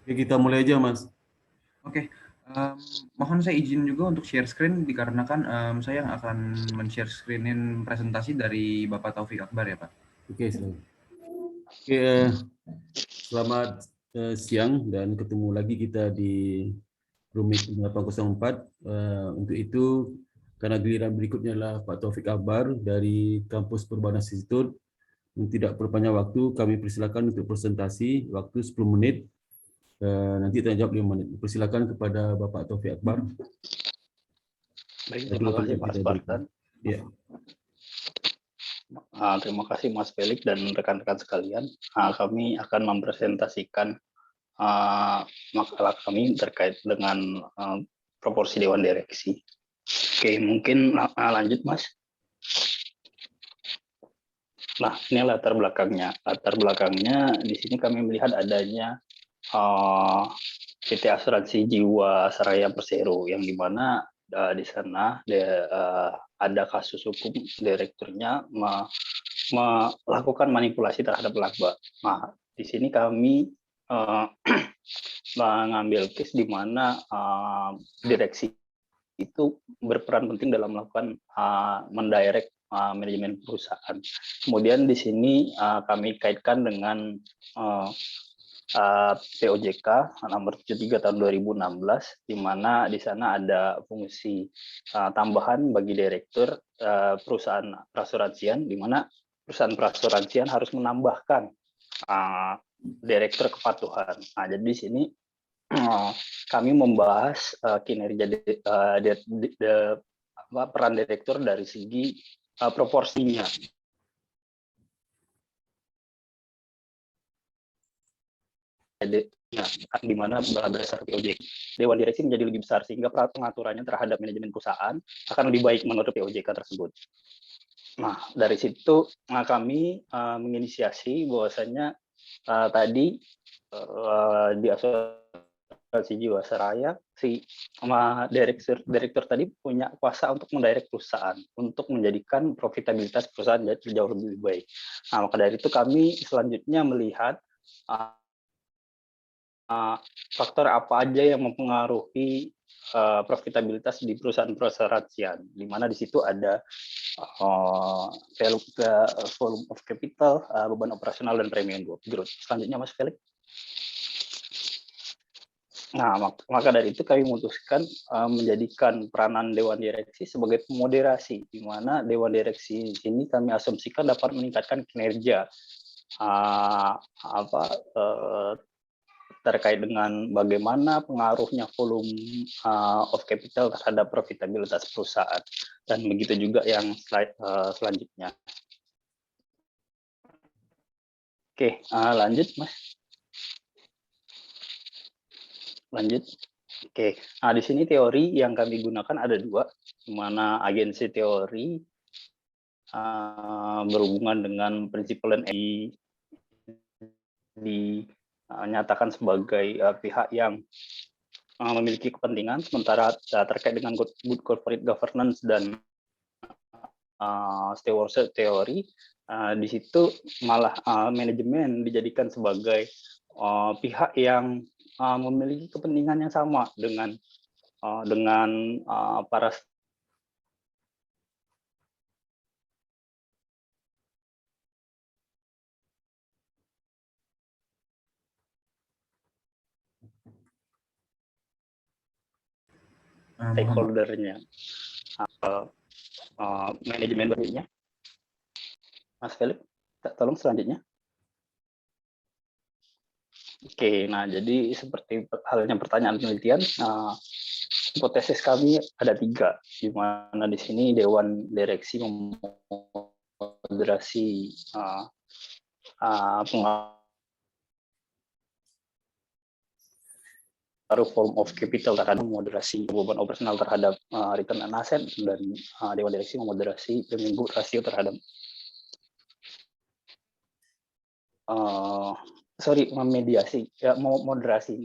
Oke, kita mulai aja, Mas. Oke, mohon saya izin juga untuk share screen dikarenakan saya yang akan men-share screenin presentasi dari Bapak Taufik Akbar ya Pak. Oke, selamat. Oke, selamat siang dan ketemu lagi kita di Room Meeting 804. Untuk itu, karena giliran berikutnya adalah Pak Taufik Akbar dari Kampus Perubahan Institut. Tidak berpanjang waktu, kami persilakan untuk presentasi waktu 10 menit. Nanti tanya jawab 5 menit. Persilakan kepada Bapak Taufik Akbar. Baik, terima kasih Pak Spartan. Ya. Terima kasih Mas Felix dan rekan-rekan sekalian. Kami akan mempresentasikan makalah kami terkait dengan proporsi Dewan Direksi. Oke, mungkin lanjut Mas. Nah, ini latar belakangnya. Latar belakangnya di sini kami melihat adanya PT Asuransi Jiwa Seraya Persero yang dimana di sana ada kasus hukum direkturnya melakukan manipulasi terhadap laba. Nah, di sini kami mengambil case di mana direksi itu berperan penting dalam melakukan mendirect manajemen perusahaan. Kemudian di sini kami kaitkan dengan POJK nomor 73 tahun 2016, di mana di sana ada fungsi tambahan bagi direktur perusahaan perasuransian, di mana perusahaan perasuransian harus menambahkan direktur kepatuhan. Nah, jadi di sini kami membahas kinerja peran direktur dari segi proporsinya. Di mana berdasar POJK Dewan Direksi menjadi lebih besar sehingga pengaturannya terhadap manajemen perusahaan akan lebih baik menurut POJK tersebut. Nah, dari situ kami menginisiasi bahwasanya tadi di Asuransi Jiwasraya si direktur tadi punya kuasa untuk mendirect perusahaan untuk menjadikan profitabilitas perusahaan jauh lebih baik. Nah, maka dari itu kami selanjutnya melihat faktor apa aja yang mempengaruhi profitabilitas di perusahaan perasuransian, di mana di situ ada volume of capital, beban operasional, dan premium growth. Selanjutnya, Mas Felix. Nah, maka dari itu kami memutuskan menjadikan peranan Dewan Direksi sebagai moderasi, di mana Dewan Direksi di sini kami asumsikan dapat meningkatkan kinerja terkait dengan bagaimana pengaruhnya volume of capital terhadap profitabilitas perusahaan, dan begitu juga yang slide selanjutnya. Oke, lanjut Mas. Lanjut. Oke, nah di sini teori yang kami gunakan ada dua, di mana agensi teori berhubungan dengan prinsipal dinyatakan sebagai pihak yang memiliki kepentingan, sementara terkait dengan good corporate governance dan stewardship teori, di situ malah manajemen dijadikan sebagai pihak yang memiliki kepentingan yang sama dengan para stakeholder-nya. Manajemen berikutnya, Mas Felix, tolong selanjutnya. Oke, nah jadi seperti halnya pertanyaan penelitian, hipotesis kami ada 3, di mana di sini Dewan Direksi memoderasi pengaruh form of capital terhadap moderasi beban operasional terhadap return on asset, dan Dewan Direksi memoderasi premium rasio terhadap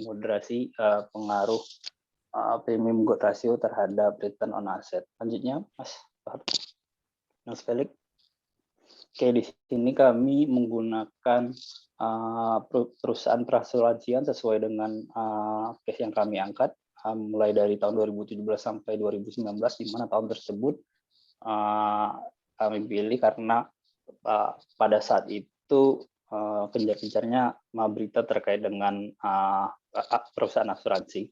moderasi pengaruh premium growth ratio terhadap return on asset. Lanjutnya, Mas Felix. Oke, di sini kami menggunakan perusahaan perasuransian sesuai dengan case yang kami angkat, mulai dari tahun 2017 sampai 2019, di mana tahun tersebut kami pilih karena pada saat itu gencar-gencarnya berita terkait dengan perusahaan asuransi,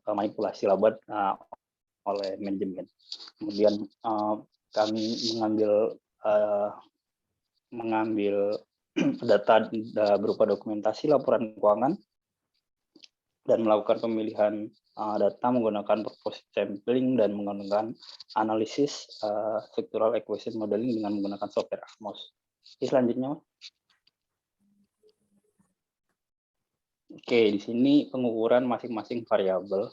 manipulasi laba oleh manajemen. Kemudian kami mengambil data berupa dokumentasi laporan keuangan dan melakukan pemilihan data menggunakan purpose sampling dan menggunakan analisis structural equation modeling dengan menggunakan software Atmos. Selanjutnya, oke, di sini pengukuran masing-masing variabel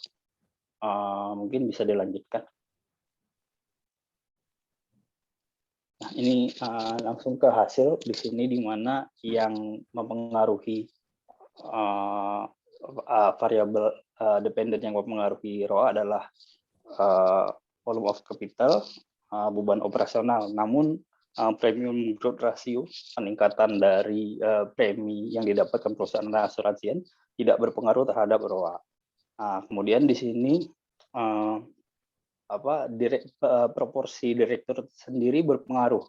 mungkin bisa dilanjutkan. Nah, ini langsung ke hasil di sini, di mana yang mempengaruhi variabel dependent yang mempengaruhi ROA adalah volume of capital, beban operasional. Namun premium growth ratio, peningkatan dari premi yang didapatkan perusahaan asuransian tidak berpengaruh terhadap ROA. Kemudian di sini proporsi direktur sendiri berpengaruh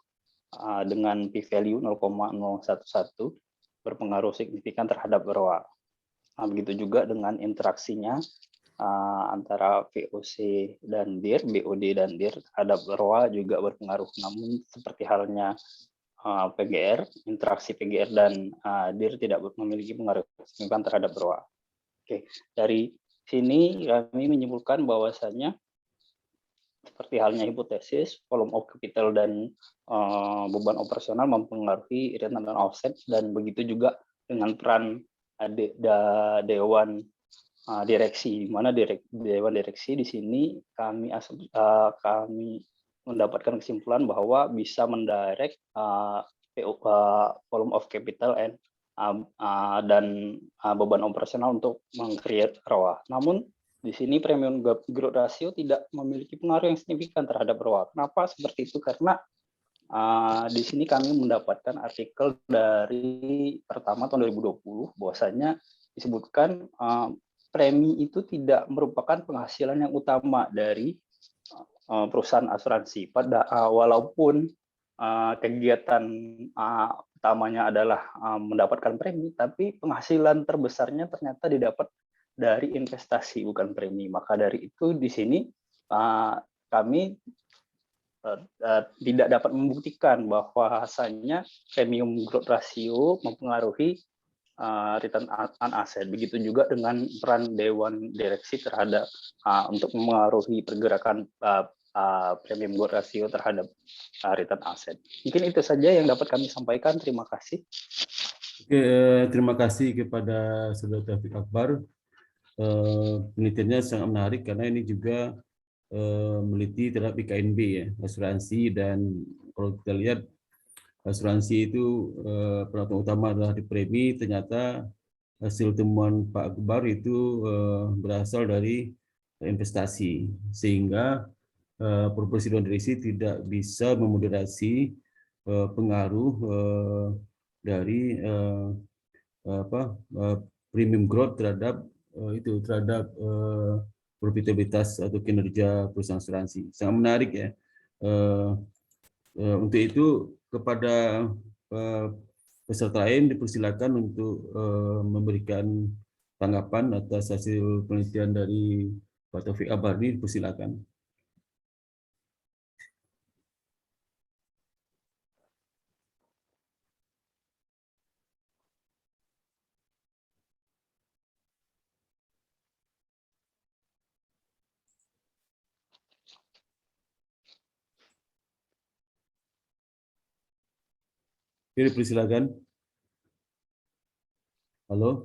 dengan p-value 0,011 berpengaruh signifikan terhadap ROA. Begitu juga dengan interaksinya antara VOC dan DIR, BOD dan DIR terhadap ROA juga berpengaruh. Namun seperti halnya PGR, interaksi PGR dan DIR tidak memiliki pengaruh signifikan terhadap ROA. Oke, dari sini kami menyimpulkan bahwasannya seperti halnya hipotesis, volume of capital dan beban operasional mempengaruhi return on offset, dan begitu juga dengan peran dewan direksi, di mana dewan direksi di sini kami mendapatkan kesimpulan bahwa bisa mendirect volume of capital dan beban operasional untuk meng-create ROA. Namun di sini premium growth ratio tidak memiliki pengaruh yang signifikan terhadap ROA. Kenapa seperti itu? Karena di sini kami mendapatkan artikel dari pertama tahun 2020 bahwasanya disebutkan premi itu tidak merupakan penghasilan yang utama dari perusahaan asuransi. Walaupun kegiatan utamanya adalah mendapatkan premi, tapi penghasilan terbesarnya ternyata didapat dari investasi, bukan premi. Maka dari itu di sini kami tidak dapat membuktikan bahwa hasilnya premium growth ratio mempengaruhi return on asset. Begitu juga dengan peran dewan direksi terhadap untuk mempengaruhi pergerakan premium growth ratio terhadap return asset. Mungkin itu saja yang dapat kami sampaikan. Terima kasih. Oke, terima kasih kepada Saudara Taufik Akbar. Penelitiannya sangat menarik karena ini juga meliti terhadap BKNB ya, asuransi, dan kalau kita lihat asuransi itu penonton utama adalah di premi. Ternyata hasil temuan Pak Akbar itu berasal dari investasi, sehingga proporsi dewan direksi tidak bisa memoderasi pengaruh dari premium growth terhadap profitabilitas atau kinerja perusahaan asuransi. Sangat menarik ya. Untuk itu kepada peserta lain dipersilakan untuk memberikan tanggapan atas hasil penelitian dari Pak Taufik Akbar ini. Dipersilakan. Dipersilakan. Halo.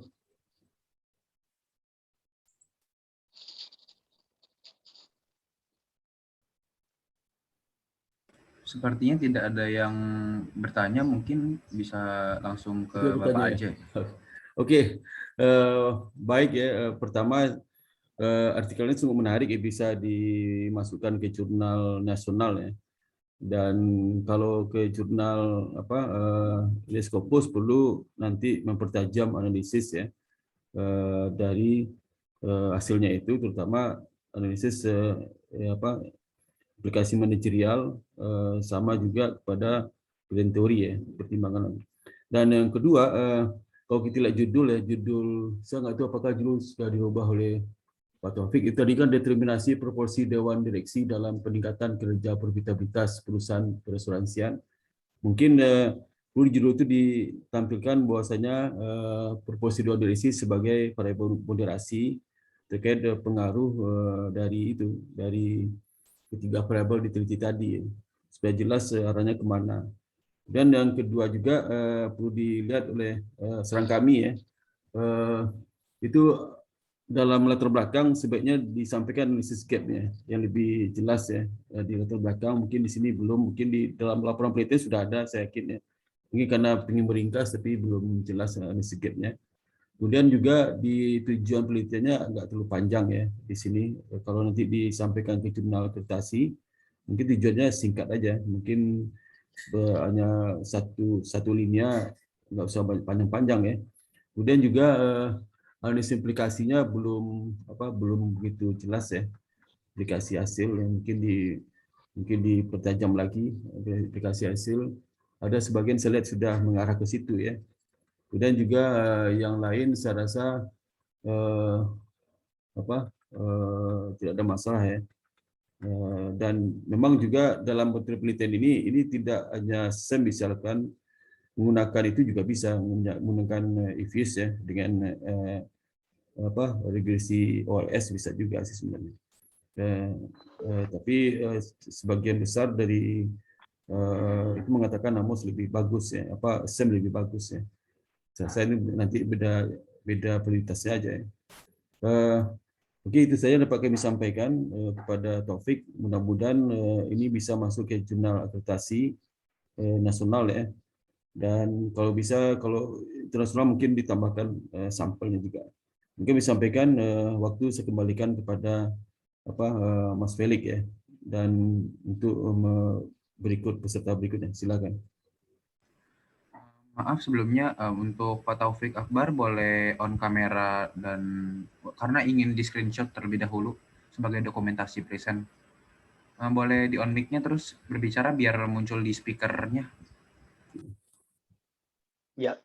Sepertinya tidak ada yang bertanya, mungkin bisa langsung ke Bapak aja. Oke, baik ya. Pertama, artikel ini sungguh menarik ya, bisa dimasukkan ke jurnal nasional ya. Dan kalau ke jurnal Scopus perlu nanti mempertajam analisis ya dari hasilnya itu, terutama analisis aplikasi manajerial sama juga kepada plan teori ya, pertimbangan. Dan yang kedua, kalau kita lihat judul ya, judul saya nggak tahu apakah judul sudah dirubah oleh Pak Taufik. Itu tadi kan determinasi proporsi Dewan Direksi dalam peningkatan kerja profitabilitas perusahaan perasuransian. Mungkin perlu judul itu ditampilkan bahwasanya proporsi Dewan Direksi sebagai variabel moderasi terkait pengaruh dari ketiga variabel diteliti tadi, supaya jelas arahnya kemana. Dan yang kedua juga perlu dilihat oleh serang kami ya, itu dalam latar belakang sebaiknya disampaikan analisis gap-nya yang lebih jelas ya di latar belakang. Mungkin di sini belum, mungkin di dalam laporan penelitian sudah ada, saya yakin ya. Mungkin karena ingin meringkas tapi belum jelas analisis gap-nya. Kemudian juga di tujuan penelitiannya agak terlalu panjang ya di sini. Kalau nanti disampaikan ke jurnal akreditasi, mungkin tujuannya singkat aja, mungkin hanya satu linia, nggak usah panjang-panjang ya. Kemudian juga analisis implikasinya belum begitu jelas ya, aplikasi hasil yang mungkin dipertajam lagi aplikasi hasil. Ada sebagian saya lihat sudah mengarah ke situ ya. Kemudian juga yang lain saya rasa tidak ada masalah ya. Dan memang juga dalam penelitian ini tidak hanya SEM bisa lakukan, menggunakan itu juga bisa menggunakan IFIS ya, dengan regresi OLS bisa juga sih sebenarnya. Tapi sebagian besar dari itu mengatakan Amos lebih bagus ya, SEM lebih bagus ya. Saya ini nanti beda prioritasnya aja ya. Oke, itu saja dapat kami sampaikan kepada Taufik. Mudah-mudahan ini bisa masuk ke jurnal akreditasi nasional ya. Dan kalau bisa, kalau internasional mungkin ditambahkan sampelnya juga. Mungkin disampaikan waktu saya kembalikan kepada Mas Felix ya. Dan untuk peserta berikutnya, silakan. Maaf sebelumnya untuk Pak Taufik Akbar boleh on kamera dan karena ingin di screenshot terlebih dahulu sebagai dokumentasi present. Boleh di on mic-nya terus berbicara biar muncul di speaker-nya. Ya.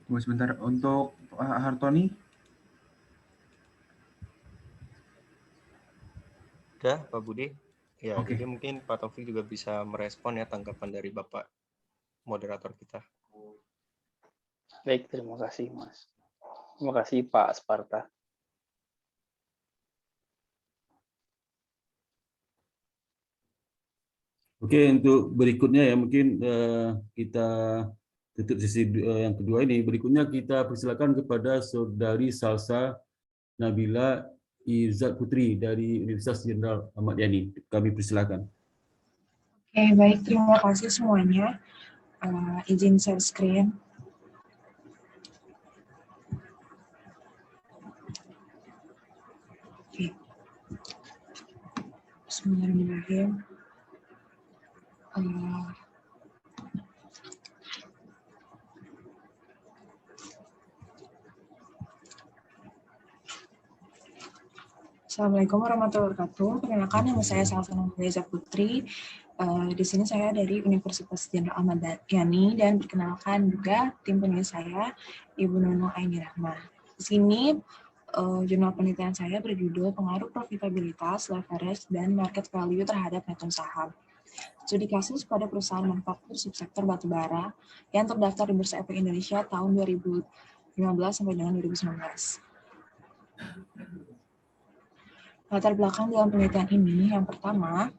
Tunggu sebentar untuk Pak Hartoni. Udah, Pak Budi. Ya, Oke. jadi mungkin Pak Taufik juga bisa merespon ya tanggapan dari Bapak moderator kita. Baik, terima kasih Mas. Terima kasih Pak Sparta. Oke, untuk berikutnya ya mungkin kita tutup sesi yang kedua ini. Berikutnya kita persilakan kepada Saudari Salsa Nabila Izzat Putri dari Universitas Jenderal Ahmad Yani. Kami persilakan. Oke, baik. Terima kasih semuanya. Izin share screen. Oke. Bismillahirrahmanirrahim. Assalamualaikum warahmatullahi wabarakatuh. Perkenalkan, nama saya Salsa Nabila Izzat Putri. Di sini saya dari Universitas Jenderal Ahmad Yani dan perkenalkan juga tim penulis saya, Ibu Nunung Aini Rahma. Di sini jurnal penelitian saya berjudul Pengaruh Profitabilitas, Leverage, dan Market Value terhadap Neton Saham. Studi kasus pada perusahaan manufaktur subsektor batubara yang terdaftar di Bursa Efek Indonesia tahun 2015 sampai dengan 2019. Latar belakang dalam penelitian ini, yang pertama,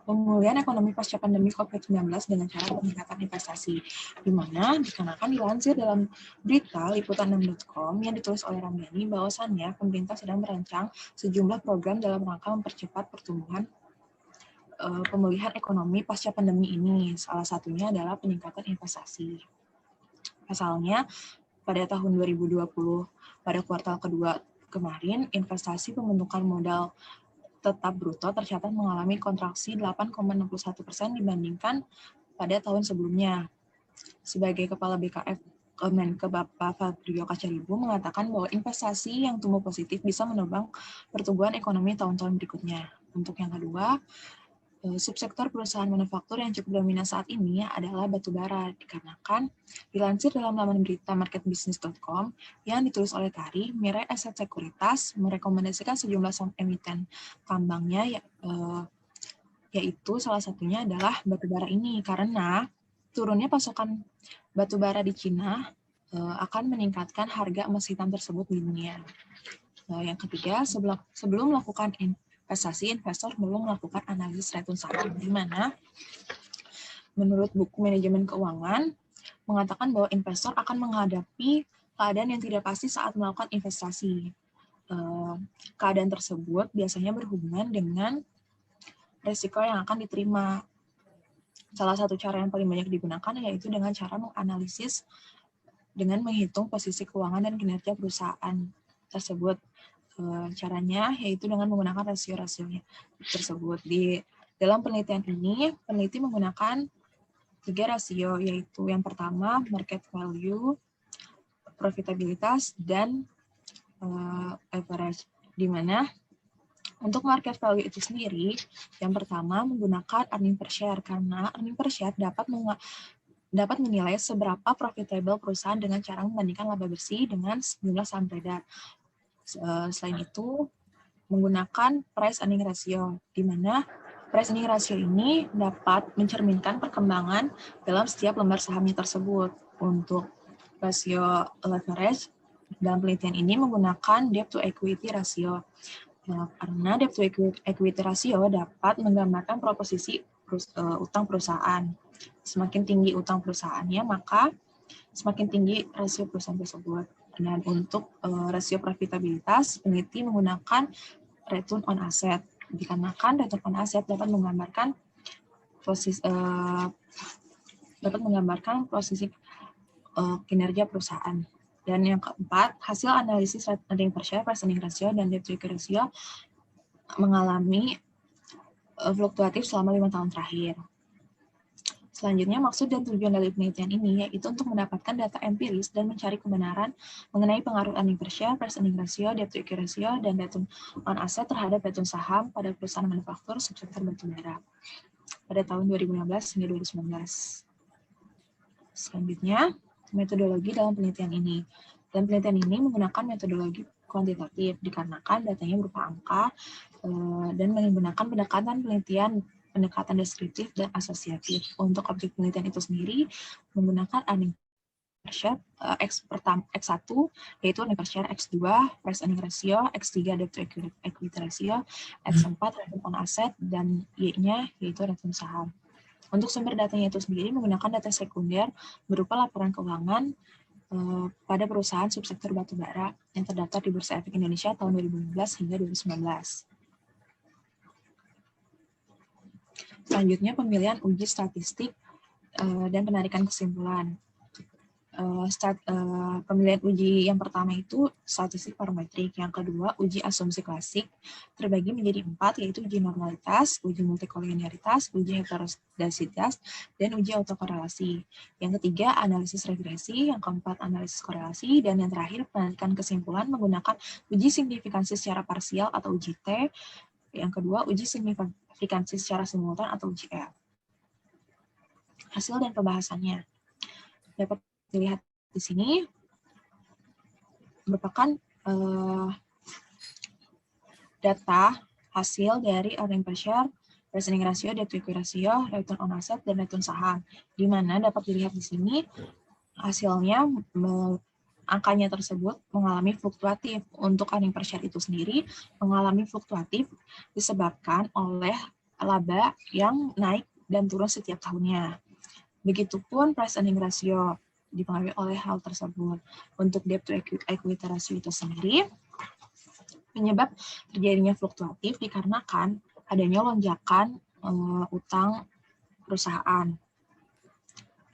pemulihan ekonomi pasca pandemi COVID-19 dengan cara peningkatan investasi, di mana dikarenakan dilansir dalam berita liputan6.com yang ditulis oleh Ramdhani bahwasannya pemerintah sedang merancang sejumlah program dalam rangka mempercepat pertumbuhan pemulihan ekonomi pasca pandemi ini. Salah satunya adalah peningkatan investasi. Pasalnya, pada tahun 2020, pada kuartal kedua kemarin, investasi pembentukan modal tetap bruto tercatat mengalami kontraksi 8,61% dibandingkan pada tahun sebelumnya. Sebagai Kepala BKF Kemenke Bapak Fabrio Kacaribu mengatakan bahwa investasi yang tumbuh positif bisa menopang pertumbuhan ekonomi tahun-tahun berikutnya. Untuk yang kedua, subsektor perusahaan manufaktur yang cukup dominan saat ini adalah batubara, dikarenakan dilansir dalam laman berita marketbusiness.com yang ditulis oleh Kari, Mirai Asset Sekuritas merekomendasikan sejumlah saham emiten tambangnya, yaitu salah satunya adalah batubara ini, karena turunnya pasokan batubara di Cina akan meningkatkan harga emas hitam tersebut di dunia. Yang ketiga, sebelum melakukan investasi, investor belum melakukan analisis return saham, di mana menurut buku manajemen keuangan mengatakan bahwa investor akan menghadapi keadaan yang tidak pasti saat melakukan investasi. Keadaan tersebut biasanya berhubungan dengan risiko yang akan diterima. Salah satu cara yang paling banyak digunakan yaitu dengan cara menganalisis dengan menghitung posisi keuangan dan kinerja perusahaan tersebut. Caranya yaitu dengan menggunakan rasio-rasionya tersebut. Di dalam penelitian ini, peneliti menggunakan 3 rasio, yaitu yang pertama market value, profitabilitas, dan average, di mana untuk market value itu sendiri, yang pertama menggunakan earning per share, karena earning per share dapat menilai seberapa profitable perusahaan dengan cara membandingkan laba bersih dengan jumlah saham beredar. Selain itu, menggunakan price earning ratio, di mana price earning ratio ini dapat mencerminkan perkembangan dalam setiap lembar sahamnya tersebut. Untuk rasio leverage, dalam penelitian ini menggunakan debt to equity ratio. Karena debt to equity ratio dapat menggambarkan proposisi utang perusahaan. Semakin tinggi utang perusahaannya, maka semakin tinggi rasio perusahaan tersebut. Dan untuk rasio profitabilitas, peneliti menggunakan return on asset. Dikarenakan return on asset dapat menggambarkan posisi kinerja perusahaan. Dan yang keempat, hasil analisis earning per share, price earning ratio, dan debt to equity ratio mengalami fluktuatif selama 5 tahun terakhir. Selanjutnya, maksud dan tujuan dari penelitian ini yaitu untuk mendapatkan data empiris dan mencari kebenaran mengenai pengaruh earning per share, price earning ratio, debt to equity ratio, dan return on asset terhadap return saham pada perusahaan manufaktur subsektor batubara pada tahun 2016 hingga 2019. Selanjutnya, metodologi dalam penelitian ini. Dan penelitian ini menggunakan metodologi kuantitatif, dikarenakan datanya berupa angka dan menggunakan pendekatan deskriptif dan asosiatif. Untuk objek penelitian itu sendiri menggunakan earning per share X1 yaitu earning per share, X2 price earning ratio, X3 debt to equity ratio, X4 return on asset, dan Y-nya yaitu return saham. Untuk sumber datanya itu sendiri menggunakan data sekunder berupa laporan keuangan pada perusahaan subsektor batubara yang terdaftar di Bursa Efek Indonesia tahun 2015 hingga 2019. Selanjutnya, pemilihan uji statistik dan penarikan kesimpulan. Pemilihan uji yang pertama itu statistik parametrik, yang kedua uji asumsi klasik, terbagi menjadi 4, yaitu uji normalitas, uji multikolinearitas, uji heterodaisitas, dan uji autokorelasi. Yang ketiga analisis regresi, yang keempat analisis korelasi, dan yang terakhir penarikan kesimpulan menggunakan uji signifikansi secara parsial atau uji T, yang kedua uji signifikansi secara simultan atau uji F. Hasil dan pembahasannya dapat dilihat di sini merupakan data hasil dari earning per share, price earning ratio, debt to equity ratio, return on asset, dan return saham. Di mana dapat dilihat di sini hasilnya angkanya tersebut mengalami fluktuatif. Untuk earning per share itu sendiri mengalami fluktuatif disebabkan oleh laba yang naik dan turun setiap tahunnya. Begitupun price earning ratio dipengaruhi oleh hal tersebut. Untuk debt to equity ratio itu sendiri, penyebab terjadinya fluktuatif dikarenakan adanya lonjakan utang perusahaan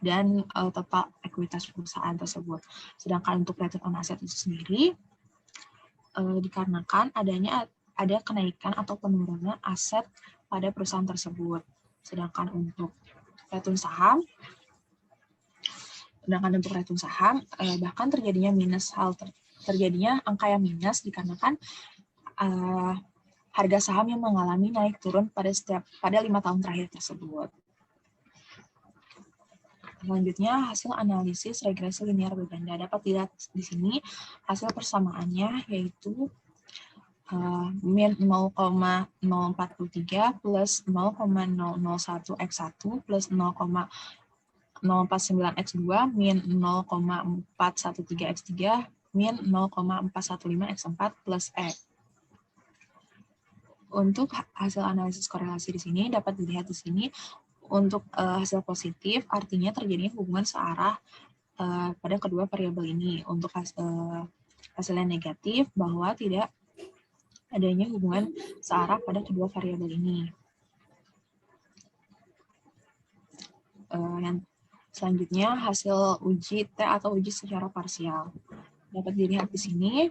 dan total ekuitas perusahaan tersebut. Sedangkan untuk return on asset itu sendiri dikarenakan ada kenaikan atau penurunan aset pada perusahaan tersebut. Sedangkan untuk return saham, bahkan terjadinya terjadinya angka yang minus dikarenakan harga saham yang mengalami naik turun pada 5 tahun terakhir tersebut. Selanjutnya, hasil analisis regresi linear berganda. Dapat dilihat di sini hasil persamaannya yaitu min 0,043 plus 0,001x1 plus 0,049x2 min 0,413x3 min 0,415x4 plus E. Untuk hasil analisis korelasi di sini dapat dilihat di sini untuk hasil positif artinya terjadinya hubungan searah pada kedua variabel ini. Untuk hasilnya negatif bahwa tidak adanya hubungan searah pada kedua variabel ini. Yang selanjutnya hasil uji T atau uji secara parsial. Dapat dilihat di sini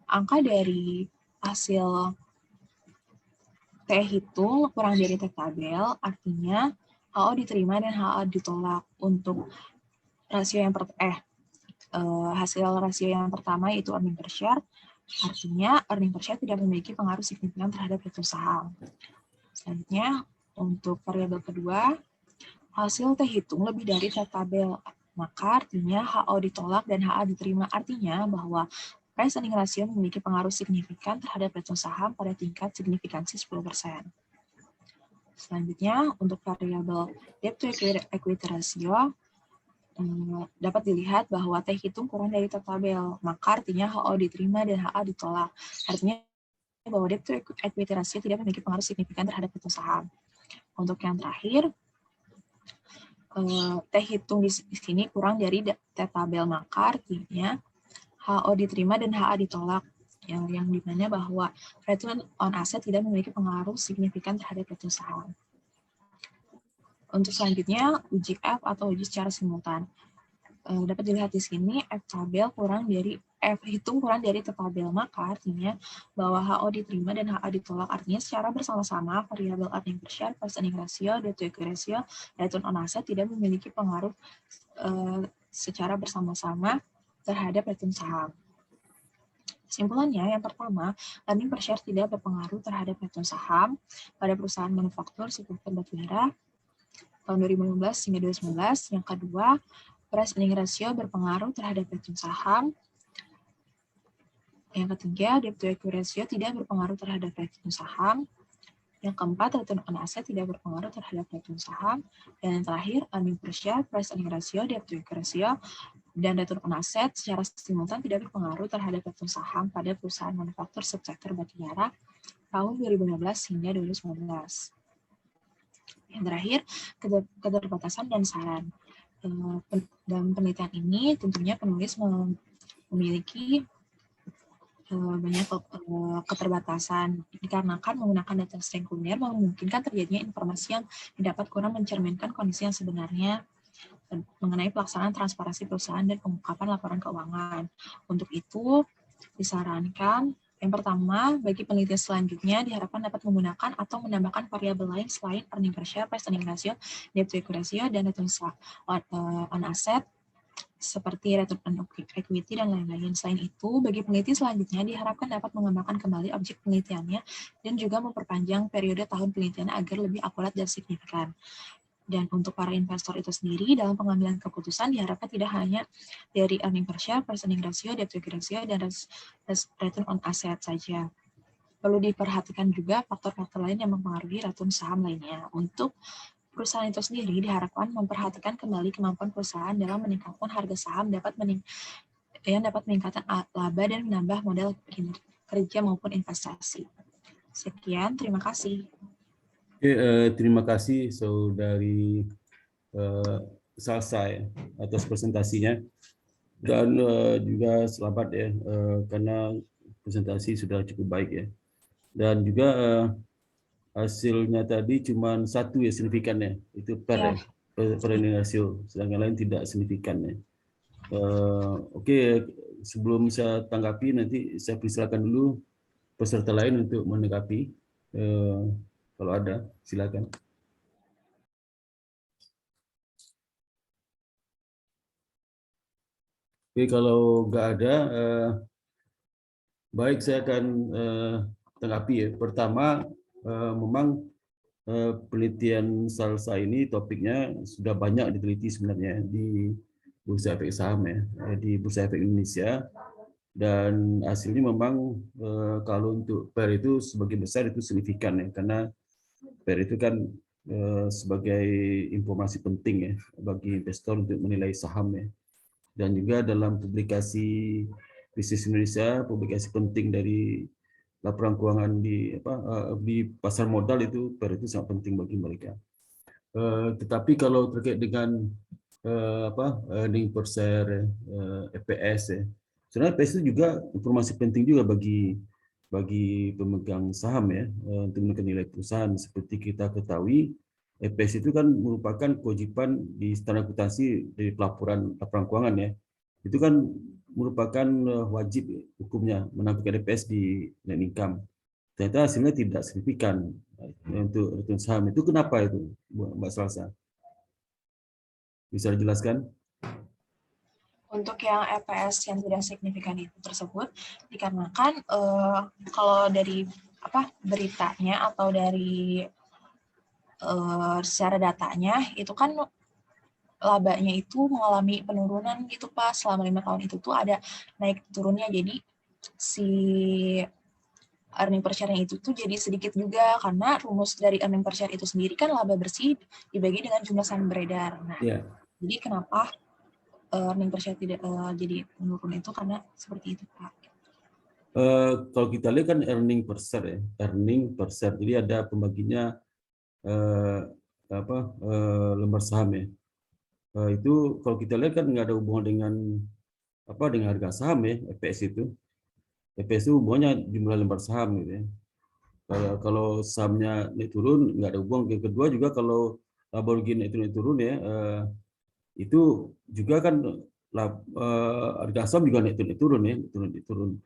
angka dari hasil T hitung kurang dari T tabel, artinya HO diterima dan HA ditolak. Untuk rasio yang hasil rasio yang pertama yaitu earning per share, artinya earning per share tidak memiliki pengaruh signifikan terhadap return saham. Selanjutnya, untuk variabel kedua, hasil T hitung lebih dari T tabel, maka artinya HO ditolak dan HA diterima. Artinya bahwa price earning ratio memiliki pengaruh signifikan terhadap return saham pada tingkat signifikansi 10%. Selanjutnya, untuk variabel debt to equity ratio, dapat dilihat bahwa T hitung kurang dari T tabel, maka artinya HO diterima dan HA ditolak. Artinya bahwa debt to equity ratio tidak memiliki pengaruh signifikan terhadap return saham. Untuk yang terakhir, T hitung di sini kurang dari T tabel, maka artinya HO diterima dan HA ditolak, yang dimana bahwa return on asset tidak memiliki pengaruh signifikan terhadap return saham. Untuk selanjutnya, uji F atau uji secara simultan. Dapat dilihat di sini F hitung kurang dari T tabel, maka artinya bahwa HO diterima dan HA ditolak, artinya secara bersama-sama variabel earning per share, price earning ratio, debt to equity ratio, return on asset tidak memiliki pengaruh secara bersama-sama terhadap return saham. Kesimpulannya, yang pertama, earning per share tidak berpengaruh terhadap return saham pada perusahaan manufaktur seperti batubara tahun 2015 hingga 2019. Yang kedua, price earning ratio berpengaruh terhadap return saham. Yang ketiga, debt to equity ratio tidak berpengaruh terhadap return saham. Yang keempat, return on asset tidak berpengaruh terhadap return saham. Dan yang terakhir, earning per share, price earning ratio, debt to equity ratio, dan return on asset secara simultan tidak berpengaruh terhadap return saham pada perusahaan manufaktur subsektor batubara tahun 2015 hingga 2019. Yang terakhir, keterbatasan dan saran. Dalam penelitian ini tentunya penulis memiliki banyak keterbatasan dikarenakan menggunakan data sekunder memungkinkan terjadinya informasi yang didapat kurang mencerminkan kondisi yang sebenarnya mengenai pelaksanaan transparansi perusahaan dan pengungkapan laporan keuangan. Untuk itu, disarankan yang pertama, bagi penelitian selanjutnya diharapkan dapat menggunakan atau menambahkan variabel lain selain earning per share, price earning ratio, debt to equity ratio, dan return on asset, seperti return on equity dan lain-lain. Selain itu, bagi peneliti selanjutnya diharapkan dapat mengembangkan kembali objek penelitiannya dan juga memperpanjang periode tahun penelitiannya agar lebih akurat dan signifikan. Dan untuk para investor itu sendiri, dalam pengambilan keputusan diharapkan tidak hanya dari earning per share, price earning ratio, debt to equity ratio, dan return on asset saja. Perlu diperhatikan juga faktor-faktor lain yang mempengaruhi return saham lainnya. Untuk perusahaan itu sendiri diharapkan memperhatikan kembali kemampuan perusahaan dalam meningkatkan harga saham dapat meningkatkan laba dan menambah modal kerja maupun investasi. Sekian, terima kasih. Terima kasih Saudari Salsa atas presentasinya, dan juga selamat ya karena presentasi sudah cukup baik ya, dan juga hasilnya tadi cuma satu ya signifikannya, itu Ya. perolehan rasio, sedangkan lain tidak signifikan ya. Oke, sebelum saya tanggapi nanti saya persilakan dulu peserta lain untuk menanggapi. Kalau ada, silakan. Oke, kalau nggak ada, baik saya akan tanggapi ya. Pertama, memang penelitian SALSA ini topiknya sudah banyak diteliti sebenarnya di Bursa Efek Saham ya, di Bursa Efek Indonesia, dan hasilnya memang kalau untuk PER itu sebagian besar itu signifikan ya, karena PER itu kan sebagai informasi penting ya bagi investor untuk menilai saham ya, dan juga dalam publikasi bisnis Indonesia, publikasi penting dari laporan keuangan di pasar modal itu PER itu sangat penting bagi mereka. Tetapi kalau terkait dengan earning per share, EPS ya, sebenarnya EPS itu juga informasi penting juga bagi pemegang saham ya, untuk menentukan nilai perusahaan. Seperti kita ketahui, EPS itu kan merupakan kewajiban di standar akuntansi dari laporan keuangan ya. Itu kan merupakan wajib hukumnya menampilkan EPS di net income. Ternyata hasilnya tidak signifikan untuk return saham. Itu kenapa itu, Mbak Salsa? Bisa dijelaskan? Untuk yang EPS yang tidak signifikan itu tersebut dikarenakan kalau dari beritanya atau dari secara datanya itu kan labanya itu mengalami penurunan gitu Pak, selama 5 tahun itu tuh ada naik turunnya, jadi si earning per share-nya itu tuh jadi sedikit juga, karena rumus dari earning per share itu sendiri kan laba bersih dibagi dengan jumlah saham beredar. Nah, jadi kenapa earning per share tidak jadi menurun itu karena seperti itu Pak. Kalau kita lihat kan earning per share ya, earning per share. Jadi ada pembaginya lembar saham ya. Itu kalau kita lihat kan nggak ada hubungan dengan harga saham ya, EPS itu. EPS itu hubungannya jumlah lembar saham gitu ya. Kalau sahamnya naik turun nggak ada hubungan. Yang kedua juga kalau laba rugi naik turun ya, itu juga kan harga saham juga naik turun ya, turun.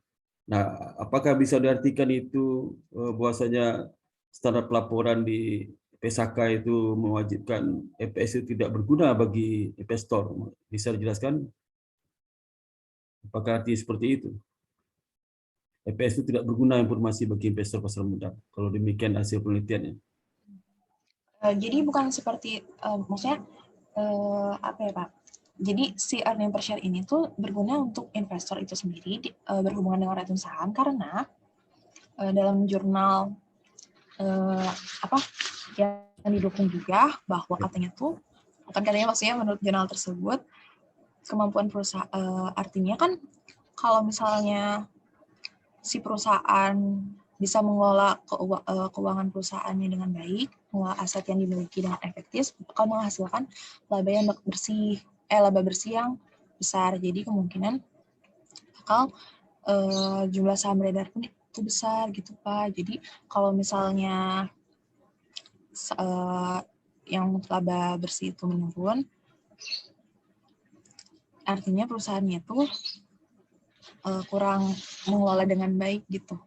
Nah, apakah bisa diartikan itu bahwasanya standar pelaporan di PSAK itu mewajibkan EPS itu tidak berguna bagi investor? Bisa dijelaskan? Apakah artinya seperti itu? EPS itu tidak berguna informasi bagi investor pasar modal. Kalau demikian hasil penelitiannya. Jadi bukan seperti, maksudnya apa ya Pak? Jadi si earning per share ini tuh berguna untuk investor itu sendiri berhubungan dengan return saham, karena dalam jurnal yang didukung juga bahwa katanya tuh, bukan katanya, maksudnya menurut jurnal tersebut kemampuan perusahaan, artinya kan kalau misalnya si perusahaan bisa mengelola keuangan perusahaannya dengan baik, mengelola aset yang dimiliki dengan efektif, bakal menghasilkan laba bersih yang besar. Jadi kemungkinan bakal jumlah saham beredar pun itu besar gitu Pak. Jadi kalau misalnya yang laba bersih itu menurun, artinya perusahaannya itu kurang mengelola dengan baik gitu.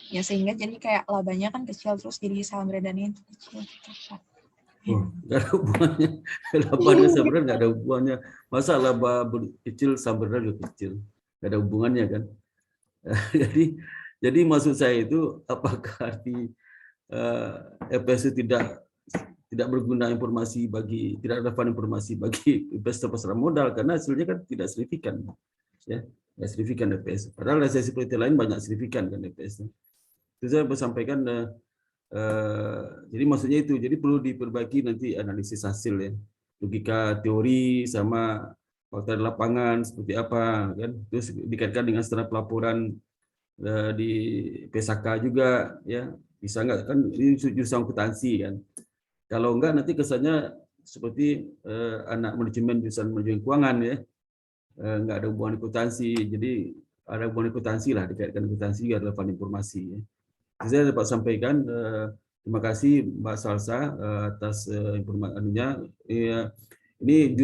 Ya sehingga jadi kayak labanya kan kecil, terus jadi saham beredarnya itu kecil gitu Pak. Nggak ada hubungannya. Laba dan saham beredar nggak ada hubungannya. Masa laba kecil saham beredar juga kecil? Nggak ada hubungannya kan? Jadi maksud saya itu, apakah arti EPS itu tidak berguna informasi tidak relevan informasi bagi investor pasar modal, karena hasilnya kan tidak signifikan ya, nggak signifikan EPS. Padahal hasil seperti lain banyak signifikan kan EPS. Itu saya sampaikan. Jadi maksudnya itu, jadi perlu diperbaiki nanti analisis hasil ya, logika teori sama fakta di lapangan seperti apa kan, terus dikaitkan dengan standar pelaporan di PSAK juga ya, bisa nggak kan, ini jurusan akuntansi kan. Kalau enggak nanti kesannya seperti anak manajemen jurusan manajemen keuangan ya, enggak ada hubungan akuntansi. Jadi ada hubungan akuntansi lah, dikaitkan akuntansi juga relevan informasi ya. Saya dapat sampaikan Terima kasih Mbak Salsa atas informasinya. Ini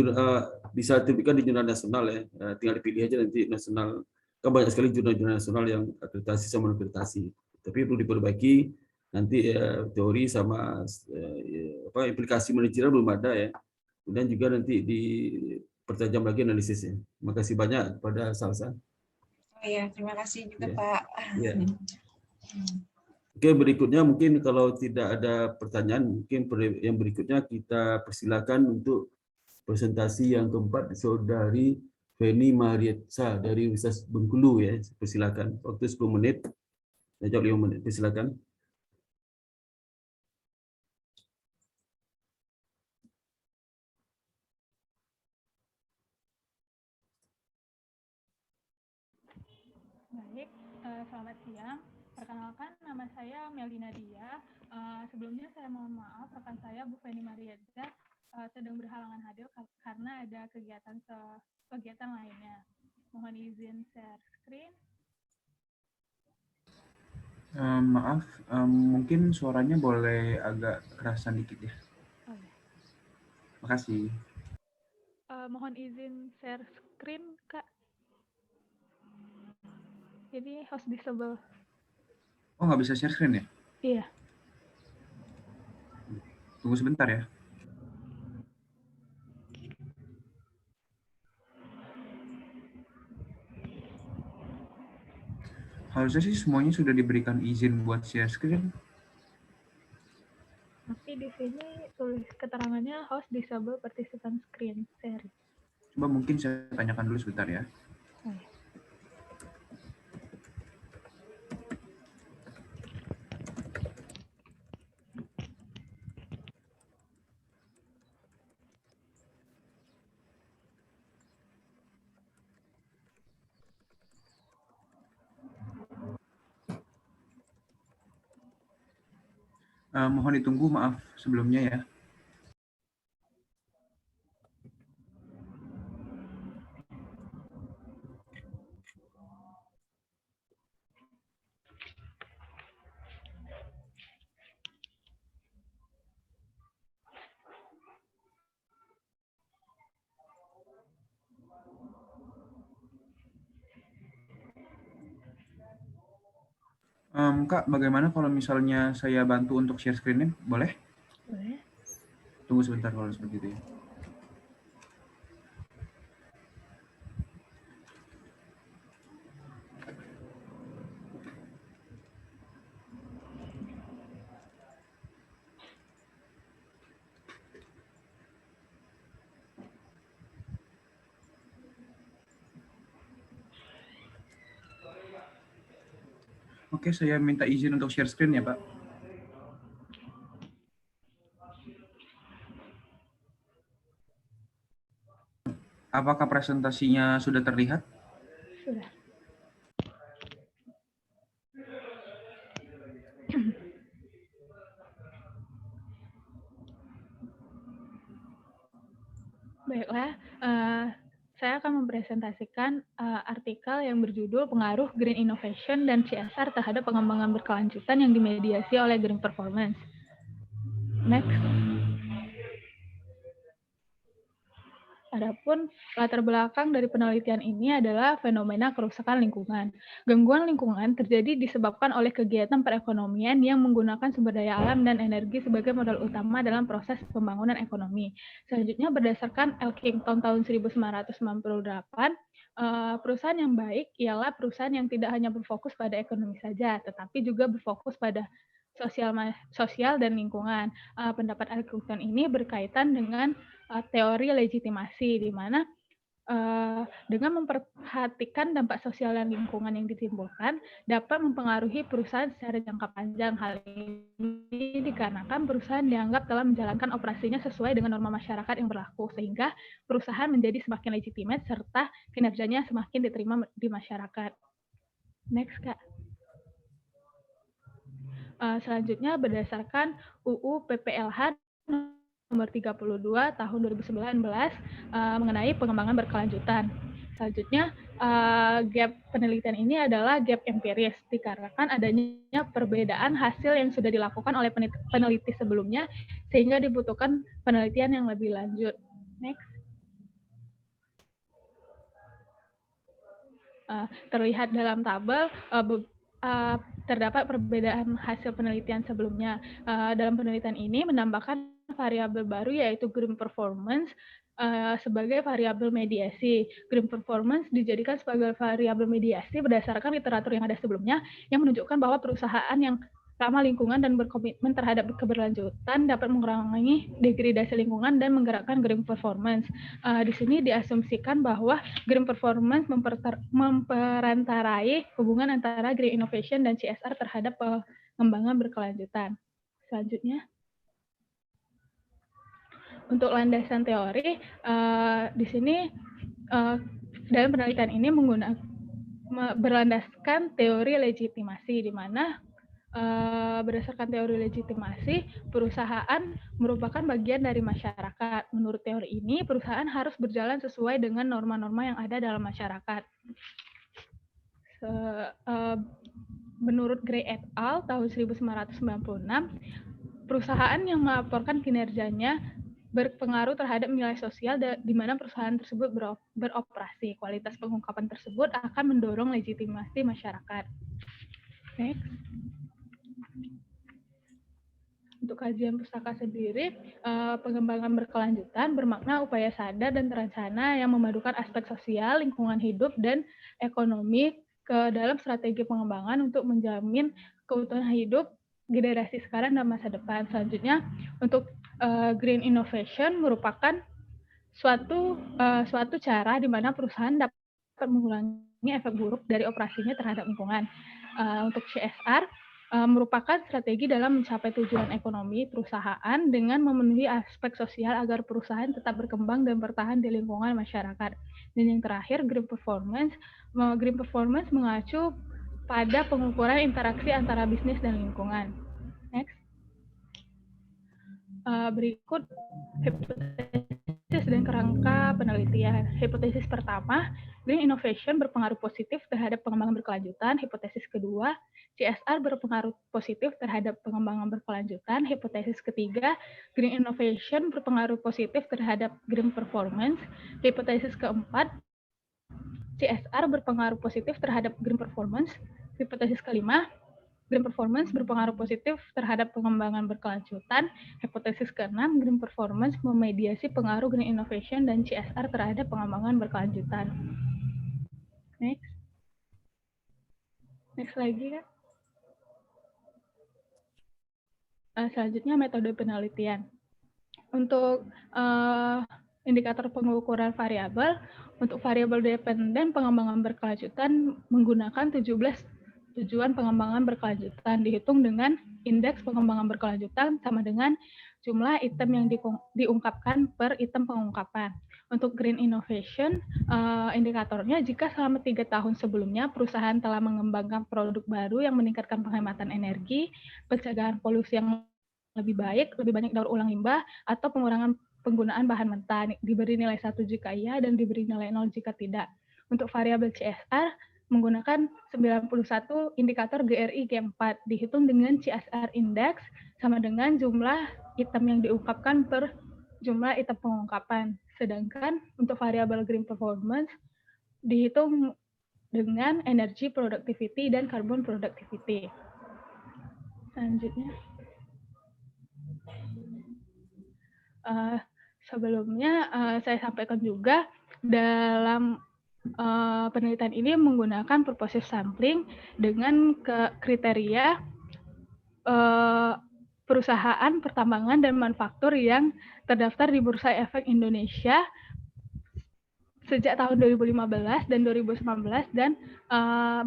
bisa diterbitkan di jurnal nasional ya. Tinggal dipilih aja nanti nasional. Kan banyak sekali jurnal-jurnal nasional yang akreditasi sama akreditasi. Tapi perlu diperbaiki nanti teori sama implikasi manajerial belum ada ya. Kemudian juga nanti dipertajam lagi analisisnya. Terima kasih banyak kepada Salsa. Oh ya, terima kasih juga Ya. Pak. Ya. Oke, berikutnya mungkin kalau tidak ada pertanyaan, mungkin yang berikutnya kita persilakan untuk presentasi yang keempat Saudari Feni Marietsa dari Universitas Bengkulu ya. Persilakan. Waktu 10 menit. Jawab 5 menit. Persilakan. Baik, selamat siang. Perkenalkan, nama saya Melina Dia. Sebelumnya saya mohon maaf, rekan saya Bu Feni Marietza sedang berhalangan hadir karena ada kegiatan lainnya. Mohon izin share screen. Maaf, mungkin suaranya boleh agak kerasan dikit ya. Oh, ya. Makasih. Mohon izin share screen, Kak. Jadi host disable. Oh, nggak bisa share screen ya? Iya. Tunggu sebentar ya. Harusnya sih semuanya sudah diberikan izin buat share screen. Tapi di sini tulis keterangannya host disable participant screen share. Coba mungkin saya tanyakan dulu sebentar ya. Oh, ya. Mohon ditunggu, maaf sebelumnya ya. Kak, bagaimana kalau misalnya saya bantu untuk share screen-nya? Boleh? Boleh. Tunggu sebentar kalau seperti itu ya. Oke, saya minta izin untuk share screen ya, Pak. Apakah presentasinya sudah terlihat? Sudah. Baiklah, saya akan mempresentasikan artikel yang berjudul Pengaruh Green Innovation dan CSR terhadap pengembangan berkelanjutan yang dimediasi oleh Green Performance. Next. Adapun latar belakang dari penelitian ini adalah fenomena kerusakan lingkungan. Gangguan lingkungan terjadi disebabkan oleh kegiatan perekonomian yang menggunakan sumber daya alam dan energi sebagai modal utama dalam proses pembangunan ekonomi. Selanjutnya berdasarkan Elkington tahun 1998, perusahaan yang baik ialah perusahaan yang tidak hanya berfokus pada ekonomi saja, tetapi juga berfokus pada sosial dan lingkungan. Pendapat Elkington ini berkaitan dengan teori legitimasi, di mana dengan memperhatikan dampak sosial dan lingkungan yang ditimbulkan dapat mempengaruhi perusahaan secara jangka panjang. Hal ini dikarenakan perusahaan dianggap telah menjalankan operasinya sesuai dengan norma masyarakat yang berlaku, sehingga perusahaan menjadi semakin legitimate serta kinerjanya semakin diterima di masyarakat. Next, Kak. Selanjutnya berdasarkan UU PPLH nomor 32 tahun 2019 mengenai pengembangan berkelanjutan. Selanjutnya, gap penelitian ini adalah gap empiris, dikarenakan adanya perbedaan hasil yang sudah dilakukan oleh peneliti sebelumnya, sehingga dibutuhkan penelitian yang lebih lanjut. Next. Terlihat dalam tabel, terdapat perbedaan hasil penelitian sebelumnya. Dalam penelitian ini menambahkan variabel baru yaitu green performance sebagai variabel mediasi. Green performance dijadikan sebagai variabel mediasi berdasarkan literatur yang ada sebelumnya yang menunjukkan bahwa perusahaan yang ramah lingkungan dan berkomitmen terhadap keberlanjutan dapat mengurangi degradasi lingkungan dan menggerakkan green performance. Di sini diasumsikan bahwa green performance memperantarai hubungan antara green innovation dan CSR terhadap pengembangan berkelanjutan. Selanjutnya, untuk landasan teori, di sini dalam penelitian ini berlandaskan teori legitimasi, di mana berdasarkan teori legitimasi, perusahaan merupakan bagian dari masyarakat. Menurut teori ini, perusahaan harus berjalan sesuai dengan norma-norma yang ada dalam masyarakat. Menurut Gray et al. Tahun 1996, perusahaan yang melaporkan kinerjanya berpengaruh terhadap nilai sosial di mana perusahaan tersebut beroperasi. Kualitas pengungkapan tersebut akan mendorong legitimasi masyarakat. Next. Untuk kajian pustaka sendiri, pengembangan berkelanjutan bermakna upaya sadar dan terencana yang memadukan aspek sosial, lingkungan hidup, dan ekonomi ke dalam strategi pengembangan untuk menjamin keutuhan hidup generasi sekarang dan masa depan. Selanjutnya, untuk green innovation merupakan suatu cara di mana perusahaan dapat mengurangi efek buruk dari operasinya terhadap lingkungan. Untuk CSR, merupakan strategi dalam mencapai tujuan ekonomi perusahaan dengan memenuhi aspek sosial agar perusahaan tetap berkembang dan bertahan di lingkungan masyarakat. Dan yang terakhir, green performance mengacu pada pengukuran interaksi antara bisnis dan lingkungan. Next. Berikut hipotesis dan kerangka penelitian. Hipotesis pertama, green innovation berpengaruh positif terhadap pengembangan berkelanjutan. Hipotesis kedua, CSR berpengaruh positif terhadap pengembangan berkelanjutan. Hipotesis ketiga, green innovation berpengaruh positif terhadap green performance. Hipotesis keempat, CSR berpengaruh positif terhadap green performance. Hipotesis kelima, green performance berpengaruh positif terhadap pengembangan berkelanjutan. Hipotesis keenam, green performance memediasi pengaruh green innovation dan CSR terhadap pengembangan berkelanjutan. Next. Next lagi, Kak. Selanjutnya, metode penelitian. Untuk indikator pengukuran variabel, untuk variabel dependen pengembangan berkelanjutan menggunakan 17 tujuan pengembangan berkelanjutan, dihitung dengan indeks pengembangan berkelanjutan sama dengan jumlah item yang diungkapkan per item pengungkapan. Untuk green innovation, indikatornya jika selama 3 tahun sebelumnya perusahaan telah mengembangkan produk baru yang meningkatkan penghematan energi, pencegahan polusi yang lebih baik, lebih banyak daur ulang limbah, atau pengurangan penggunaan bahan mentah, diberi nilai 1 jika iya dan diberi nilai 0 jika tidak. Untuk variabel CSR, menggunakan 91 indikator GRI G4, dihitung dengan CSR Index sama dengan jumlah item yang diungkapkan per jumlah item pengungkapan. Sedangkan untuk variabel green performance dihitung dengan energy productivity dan carbon productivity. Selanjutnya, sebelumnya saya sampaikan juga dalam penelitian ini menggunakan purposive sampling dengan kriteria perusahaan pertambangan dan manufaktur yang terdaftar di Bursa Efek Indonesia sejak tahun 2015 dan 2019 dan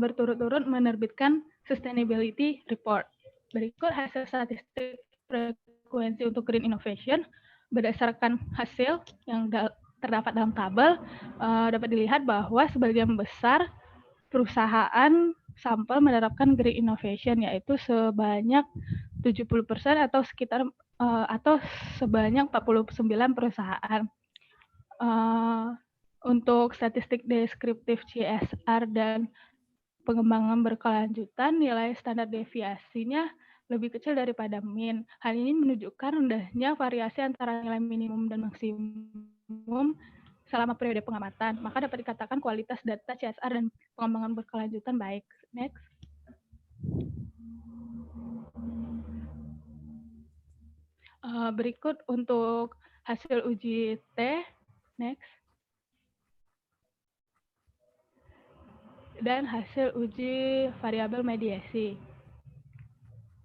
berturut-turut menerbitkan Sustainability Report. Berikut hasil statistik frekuensi untuk green innovation berdasarkan hasil yang terdapat dalam tabel, dapat dilihat bahwa sebagian besar perusahaan sampel menerapkan green innovation, yaitu sebanyak 70% atau sekitar sebanyak 49 perusahaan. Untuk statistik deskriptif CSR dan pengembangan berkelanjutan, nilai standar deviasinya lebih kecil daripada mean. Hal ini menunjukkan rendahnya variasi antara nilai minimum dan maksimum selama periode pengamatan. Maka dapat dikatakan kualitas data CSR dan pengembangan berkelanjutan baik. Next. Berikut untuk hasil uji T. Next. Dan hasil uji variabel mediasi.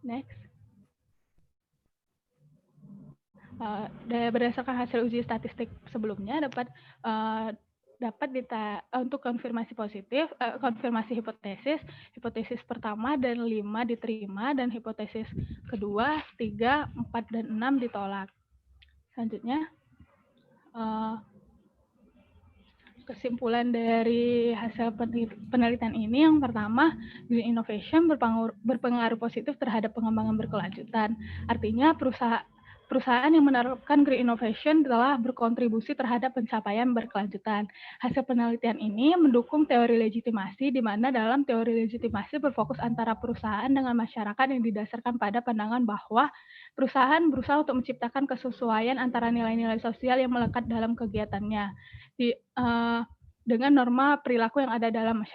Next. Berdasarkan hasil uji statistik sebelumnya untuk konfirmasi positif, konfirmasi hipotesis pertama dan 5 diterima dan hipotesis kedua, 3, 4 dan 6 ditolak. Selanjutnya kesimpulan dari hasil penelitian ini, yang pertama, green innovation berpengaruh positif terhadap pengembangan berkelanjutan. Artinya perusahaan yang menerapkan green innovation telah berkontribusi terhadap pencapaian berkelanjutan. Hasil penelitian ini mendukung teori legitimasi, di mana dalam teori legitimasi berfokus antara perusahaan dengan masyarakat yang didasarkan pada pandangan bahwa perusahaan berusaha untuk menciptakan kesesuaian antara nilai-nilai sosial yang melekat dalam kegiatannya dengan norma perilaku yang ada dalam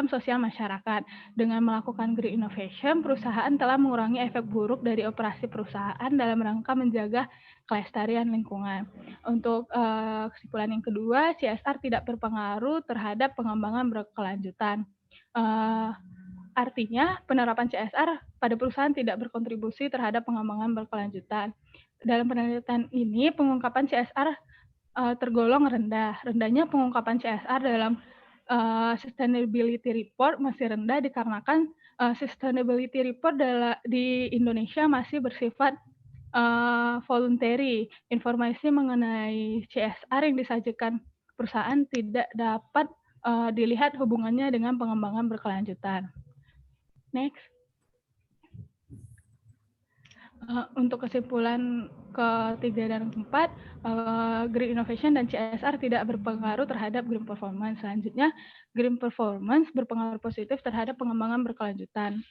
sosial masyarakat. Dengan melakukan green innovation, perusahaan telah mengurangi efek buruk dari operasi perusahaan dalam rangka menjaga kelestarian lingkungan. Untuk kesimpulan yang kedua, CSR tidak berpengaruh terhadap pengembangan berkelanjutan. Artinya, penerapan CSR pada perusahaan tidak berkontribusi terhadap pengembangan berkelanjutan. Dalam penelitian ini, pengungkapan CSR tergolong rendah. Rendahnya pengungkapan CSR dalam sustainability report masih rendah dikarenakan sustainability report di Indonesia masih bersifat voluntary. Informasi mengenai CSR yang disajikan perusahaan tidak dapat dilihat hubungannya dengan pengembangan berkelanjutan. Next. Untuk kesimpulan ketiga dan keempat, green innovation dan CSR tidak berpengaruh terhadap green performance. Selanjutnya, green performance berpengaruh positif terhadap pengembangan berkelanjutan.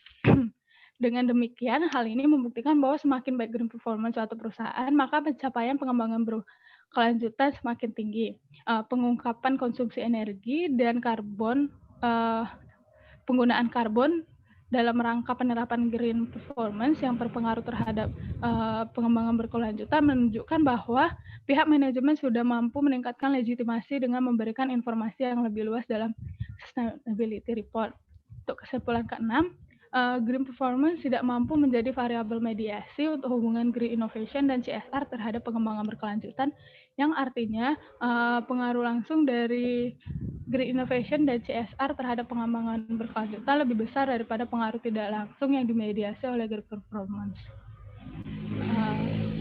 Dengan demikian, hal ini membuktikan bahwa semakin baik green performance suatu perusahaan, maka pencapaian pengembangan berkelanjutan semakin tinggi. Pengungkapan konsumsi energi dan karbon, penggunaan karbon dalam rangka penerapan green performance yang berpengaruh terhadap pengembangan berkelanjutan menunjukkan bahwa pihak manajemen sudah mampu meningkatkan legitimasi dengan memberikan informasi yang lebih luas dalam sustainability report. Untuk kesimpulan ke-6, green performance tidak mampu menjadi variabel mediasi untuk hubungan green innovation dan CSR terhadap pengembangan berkelanjutan, yang artinya pengaruh langsung dari green innovation dan CSR terhadap pengembangan berkelanjutan lebih besar daripada pengaruh tidak langsung yang dimediasi oleh green performance.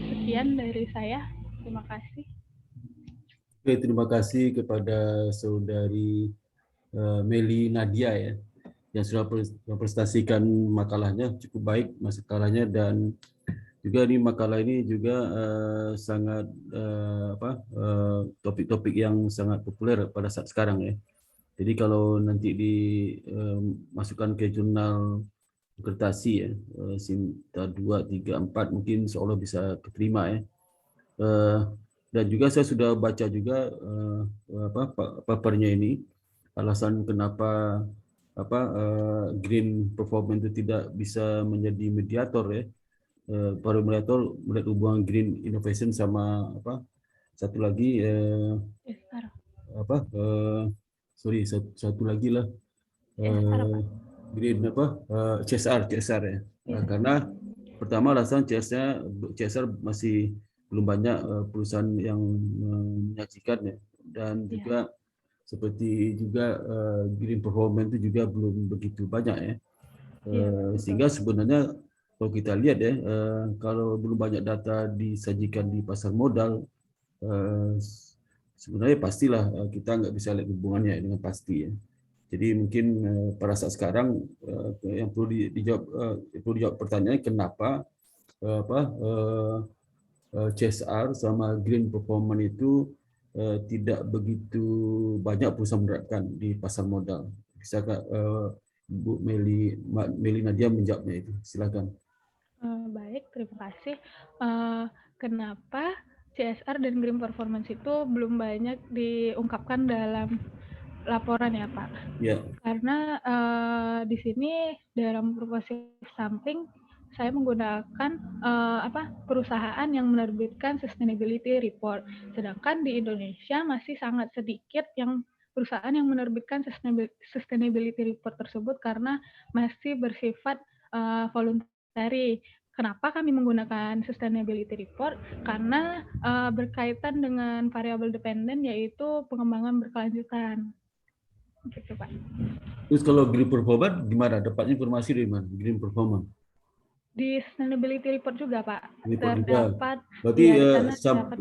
Sekian dari saya. Terima kasih. Oke, terima kasih kepada Saudari Meli Nadia ya, yang sudah mempresentasikan makalahnya cukup baik makalahnya, dan juga ini makalah ini juga sangat topik-topik yang sangat populer pada saat sekarang ya. Jadi kalau nanti dimasukkan ke jurnal akuntansi ya, Sinta 2, 3, 4 mungkin seolah bisa keterima ya. Dan juga saya sudah baca juga papernya ini, alasan kenapa green performance itu tidak bisa menjadi mediator ya. Para mediator melihat hubungan green innovation sama satu lagi satu lagi lah green CSR ya. Karena pertama alasan CSR masih belum banyak perusahaan yang menyajikan ya, dan juga seperti juga green performance itu juga belum begitu banyak ya. Sehingga sebenarnya kalau kita lihat ya, kalau belum banyak data disajikan di pasar modal, sebenarnya pastilah kita nggak bisa lihat hubungannya dengan pasti ya. Jadi mungkin pada saat sekarang yang perlu dijawab pertanyaannya kenapa CSR sama green performance itu tidak begitu banyak perusahaan menerapkan di pasar modal. Bisakah Bu Meli Nadia menjawabnya itu? Silakan. Baik, terima kasih. Kenapa CSR dan Green Performance itu belum banyak diungkapkan dalam laporan ya Pak? Ya. Karena di sini dalam proposal sampling saya menggunakan perusahaan yang menerbitkan sustainability report, sedangkan di Indonesia masih sangat sedikit yang perusahaan yang menerbitkan sustainability report tersebut karena masih bersifat voluntary. Kenapa kami menggunakan sustainability report? Karena berkaitan dengan variabel dependen, yaitu pengembangan berkelanjutan. Gitu, Pak. Terus kalau Green Performance gimana? Dapat informasi dari mana? Green Performance? Di sustainability report juga, Pak. Report Terdapat. Juga. Berarti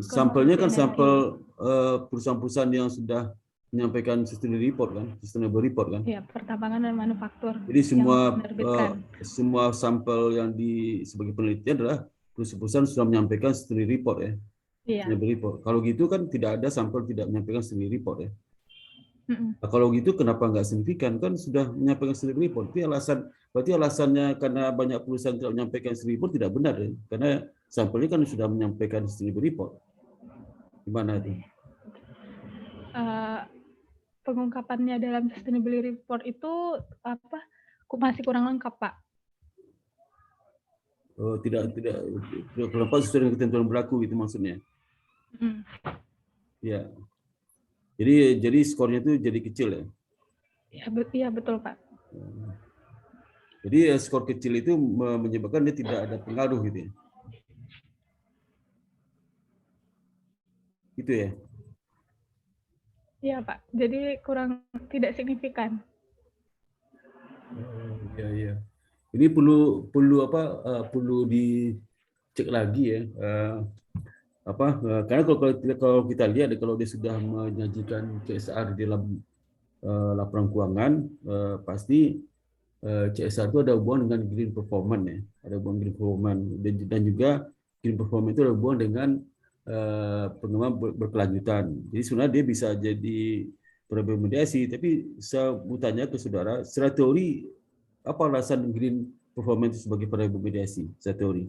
sampelnya kan sampel perusahaan-perusahaan yang sudah menyampaikan sustainable report kan? Iya, pertambangan dan manufaktur. Jadi semua sampel yang sebagai penelitian adalah perusahaan sudah menyampaikan sustainable report ya. Iya. Sustainable report. Kalau gitu kan tidak ada sampel tidak menyampaikan sustainable report ya. Nah, kalau gitu kenapa nggak signifikan? Kan sudah menyampaikan sustainable report. Berarti alasannya karena banyak perusahaan tidak menyampaikan sustainable report tidak benar ya. Karena sampelnya kan sudah menyampaikan sustainable report. Gimana itu? Pengungkapannya dalam sustainability report itu masih kurang lengkap, Pak. Oh, tidak kenapa sesuai dengan ketentuan berlaku itu maksudnya. Ya. Jadi skornya itu jadi kecil ya? Iya betul Pak. Jadi skor kecil itu menyebabkan dia tidak ada pengaruh gitu ya? Gitu ya? Iya Pak. Jadi tidak signifikan. Iya. Ini perlu dicek lagi ya. Karena kalau kita lihat kalau dia sudah menyajikan CSR di dalam laporan keuangan, pasti CSR itu ada hubungan dengan green performance ya, ada hubungan green performance dan juga green performance itu ada hubungan dengan pengembangan berkelanjutan. Jadi sebenarnya dia bisa jadi variabel mediasi, tapi saya mau tanya ke saudara, secara teori apa alasan green performance sebagai variabel mediasi? Secara teori.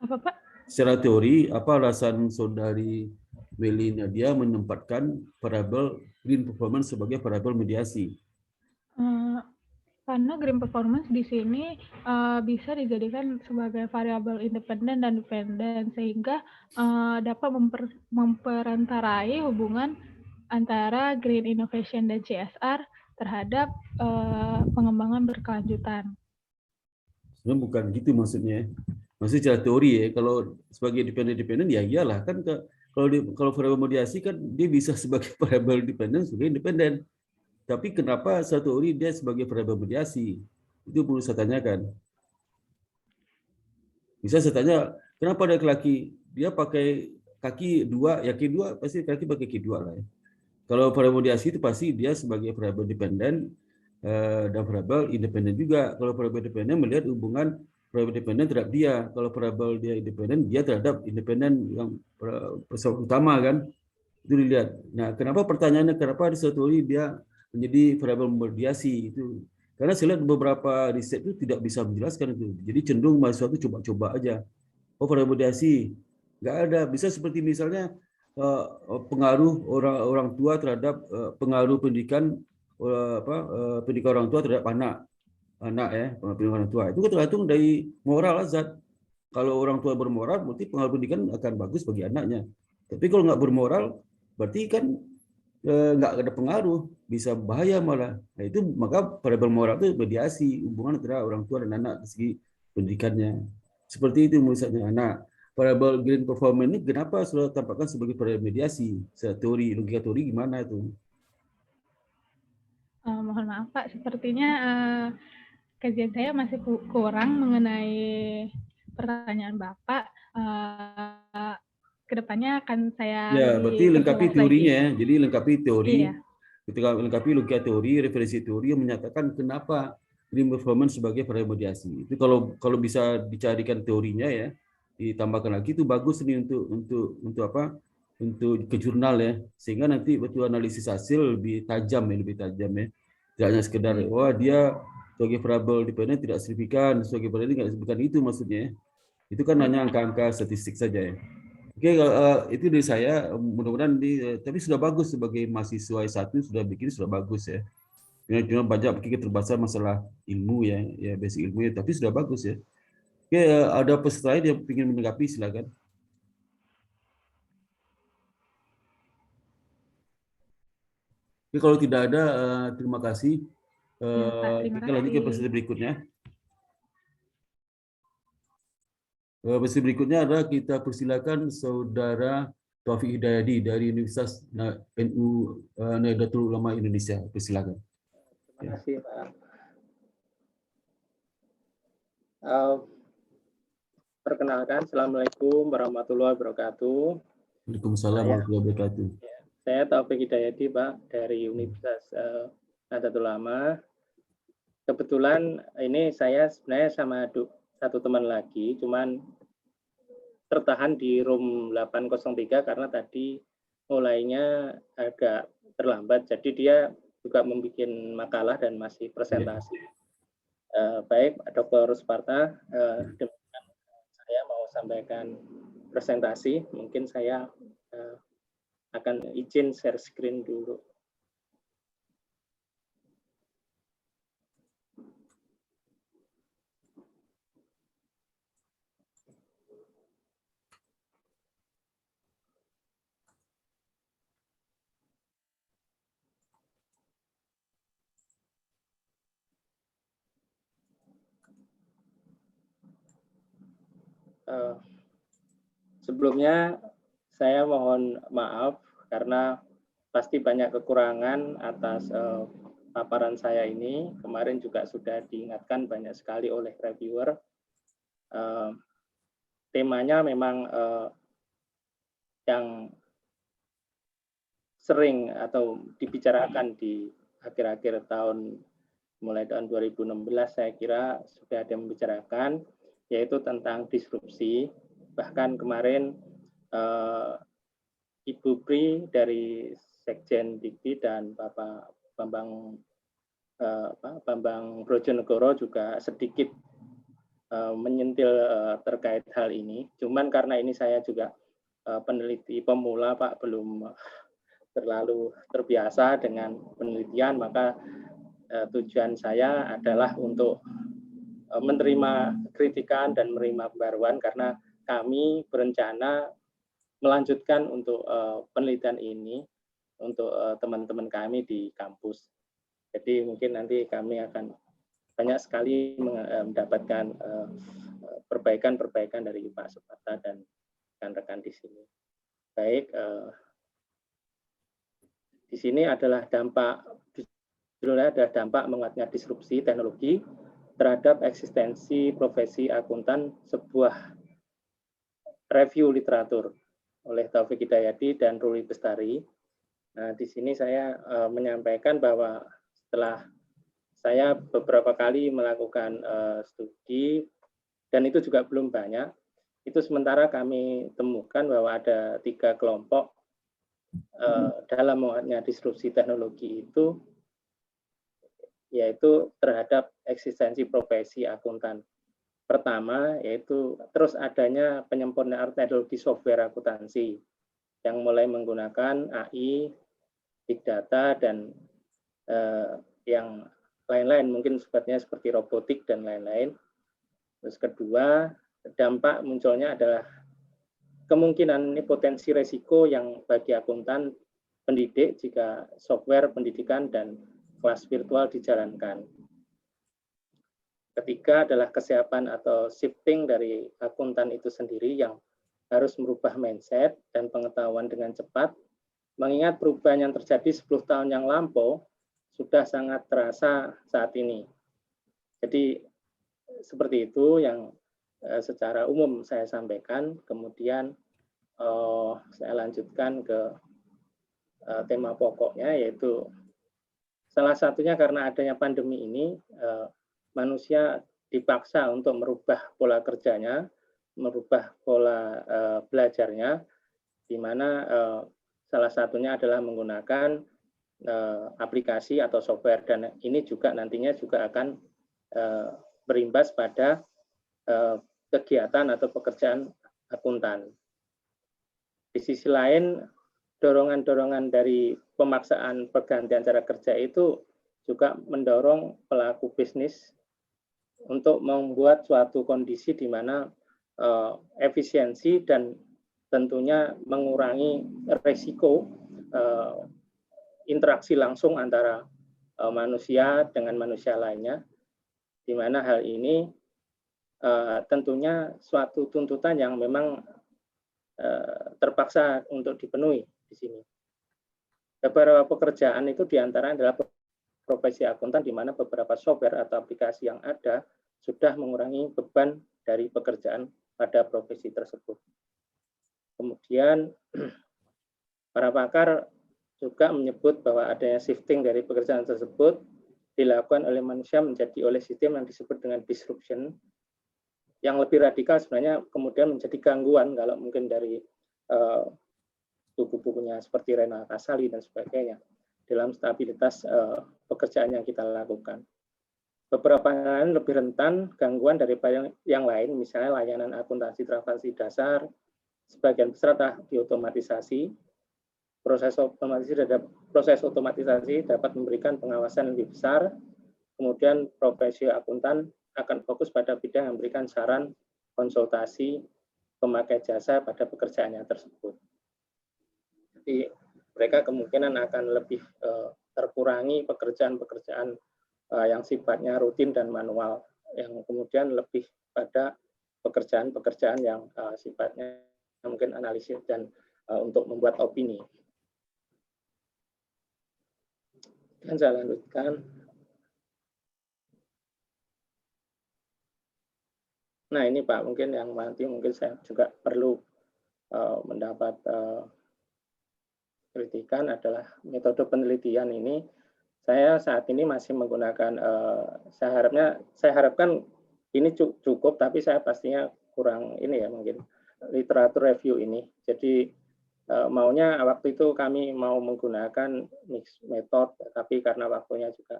Apa Pak? Secara teori, apa alasan saudari Meli Nadia menempatkan variabel green performance sebagai variabel mediasi? Karena green performance di sini bisa dijadikan sebagai variabel independen dan dependen, sehingga dapat memperantarai hubungan antara green innovation dan CSR terhadap pengembangan berkelanjutan. Sebenarnya bukan gitu maksudnya. Maksudnya secara teori ya, kalau sebagai dependen ya iyalah kan kalau variabel mediasi kan dia bisa sebagai variabel dependen sebagai independen. Tapi kenapa secara teori dia sebagai variabel mediasi? Itu perlu saya tanyakan. Bisa saya tanya, kenapa ada laki dia pakai kaki dua, ya kaki dua pasti kaki pakai kaki dua lah ya. Kalau variabel mediasi itu pasti dia sebagai variabel dependen dan variabel independen juga. Kalau variabel independen melihat hubungan variabel dependen terhadap dia. Kalau variabel dia independen, dia terhadap independen yang utama kan. Itu dilihat. Nah, kenapa pertanyaannya kenapa di satu teori dia menjadi variabel mediasi itu? Karena saya lihat beberapa riset itu tidak bisa menjelaskan itu. Jadi cenderung mahasiswa itu coba-coba aja. Oh, variabel mediasi. Nggak ada. Bisa seperti misalnya pengaruh orang tua terhadap pengaruh pendidikan pendidikan orang tua terhadap anak ya, pendidikan orang tua itu tergantung dari moral azad. Kalau orang tua bermoral berarti pengaruh pendidikan akan bagus bagi anaknya. Tapi kalau nggak bermoral berarti kan nggak ada pengaruh, bisa bahaya malah. Nah itu maka variabel moral itu mediasi hubungan antara orang tua dan anak dari segi pendidikannya. Seperti itu misalnya. Nah, variabel green performance ini kenapa sudah tampakkan sebagai variabel mediasi? Secara teori, logika teori gimana itu? Mohon maaf Pak, sepertinya kajian saya masih kurang mengenai pertanyaan Bapak. Kedepannya akan saya berarti lengkapi teorinya ya. Jadi lengkapi teori. Iya. Ketika lengkapi logika teori, referensi teori yang menyatakan kenapa green performance sebagai variabel mediasi. Itu kalau bisa dicarikan teorinya ya, ditambahkan lagi itu bagus nih untuk untuk ke jurnal ya, sehingga nanti waktu analisis hasil lebih tajam ya. Tidak hanya sekedar wah dia sebagai variabel dependen tidak signifikan, sebagai variabel tidak signifikan, itu maksudnya ya. Itu kan hanya angka-angka statistik saja ya. Oke, itu dari saya, mudah-mudahan tapi sudah bagus sebagai mahasiswa S1 sudah bikin sudah bagus ya. Cuma banyak mungkin keterbatasan masalah ilmu ya, basic ilmu ya, tapi sudah bagus ya. Oke, ada peserta lain yang ingin menanggapi, silakan. Oke, kalau tidak ada, terima kasih. Pak, terima Kita lanjut ke kasih. peserta berikutnya. Peserta berikutnya adalah kita persilakan Saudara Taufik Hidayadi dari Universitas NU Nahdlatul Ulama Indonesia. Persilakan. Terima kasih, Pak. Perkenalkan, Assalamualaikum warahmatullahi wabarakatuh. Waalaikumsalam warahmatullahi wabarakatuh. Saya Taufik Hidayadi, Pak, dari Universitas Nahdlatul Ulama. Kebetulan ini saya sebenarnya sama satu teman lagi, cuman tertahan di room 803 karena tadi mulainya agak terlambat, jadi dia juga membuat makalah dan masih presentasi. Baik, Dr. Sparta, demikian saya mau sampaikan presentasi. Mungkin saya akan izin share screen dulu. Sebelumnya saya mohon maaf karena pasti banyak kekurangan atas paparan saya ini. Kemarin juga sudah diingatkan banyak sekali oleh reviewer. Temanya memang yang sering atau dibicarakan di akhir-akhir tahun, mulai tahun 2016 saya kira sudah ada yang membicarakan, yaitu tentang disrupsi. Bahkan kemarin Ibu Pri dari Sekjen Dikti dan Bapak Bambang Brojonegoro juga sedikit menyentil terkait hal ini. Cuman karena ini saya juga peneliti pemula, Pak, belum terlalu terbiasa dengan penelitian, maka tujuan saya adalah untuk menerima kritikan dan menerima pembaruan, karena kami berencana melanjutkan untuk penelitian ini untuk teman-teman kami di kampus. Jadi mungkin nanti kami akan banyak sekali mendapatkan perbaikan-perbaikan dari Pak Suparta dan rekan-rekan di sini. Baik, di sini adalah dampak menguatnya disrupsi teknologi terhadap eksistensi profesi akuntan, sebuah review literatur oleh Taufik Hidayadi dan Ruli Bestari. Nah, di sini saya menyampaikan bahwa setelah saya beberapa kali melakukan studi, dan itu juga belum banyak, itu sementara kami temukan bahwa ada 3 kelompok dalam menguatnya disrupsi teknologi itu, yaitu terhadap eksistensi profesi akuntan. Pertama, yaitu terus adanya penyempurnaan teknologi software akuntansi yang mulai menggunakan AI, big data, dan yang lain-lain, mungkin sifatnya seperti robotik dan lain-lain. Terus kedua, dampak munculnya adalah kemungkinan ini potensi resiko yang bagi akuntan pendidik jika software pendidikan dan kelas virtual dijalankan. Ketiga adalah kesiapan atau shifting dari akuntan itu sendiri yang harus merubah mindset dan pengetahuan dengan cepat, mengingat perubahan yang terjadi 10 tahun yang lampau sudah sangat terasa saat ini. Jadi seperti itu yang secara umum saya sampaikan. Kemudian saya lanjutkan ke tema pokoknya, yaitu salah satunya karena adanya pandemi ini, manusia dipaksa untuk merubah pola kerjanya, merubah pola belajarnya, di mana salah satunya adalah menggunakan aplikasi atau software, dan ini juga nantinya juga akan berimbas pada kegiatan atau pekerjaan akuntan. Di sisi lain, dorongan-dorongan dari pemaksaan pergantian cara kerja itu juga mendorong pelaku bisnis untuk membuat suatu kondisi di mana efisiensi dan tentunya mengurangi resiko interaksi langsung antara manusia dengan manusia lainnya, di mana hal ini tentunya suatu tuntutan yang memang terpaksa untuk dipenuhi di sini. Beberapa pekerjaan itu diantara adalah profesi akuntan, di mana beberapa software atau aplikasi yang ada sudah mengurangi beban dari pekerjaan pada profesi tersebut. Kemudian para pakar juga menyebut bahwa adanya shifting dari pekerjaan tersebut dilakukan oleh manusia menjadi oleh sistem yang disebut dengan disruption. Yang lebih radikal sebenarnya kemudian menjadi gangguan, kalau mungkin dari buku-bukunya seperti Rena Kasali dan sebagainya, dalam stabilitas pekerjaan yang kita lakukan. Beberapa lain lebih rentan gangguan daripada yang lain, misalnya layanan akuntansi transaksi dasar, sebagian besar telah diotomatisasi. Proses otomatisasi dapat memberikan pengawasan lebih besar. Kemudian profesi akuntan akan fokus pada bidang yang memberikan saran, konsultasi, pemakai jasa pada pekerjaannya tersebut. Jadi mereka kemungkinan akan lebih terkurangi pekerjaan-pekerjaan yang sifatnya rutin dan manual, yang kemudian lebih pada pekerjaan-pekerjaan yang sifatnya mungkin analisis dan untuk membuat opini. Dan saya lanjutkan. Nah ini Pak, mungkin yang nanti mungkin saya juga perlu mendapat kritikan adalah metode penelitian ini. Saya saat ini masih menggunakan, saya harapkan ini cukup, tapi saya pastinya kurang ini ya, mungkin literatur review ini. Jadi maunya waktu itu kami mau menggunakan mix method, tapi karena waktunya juga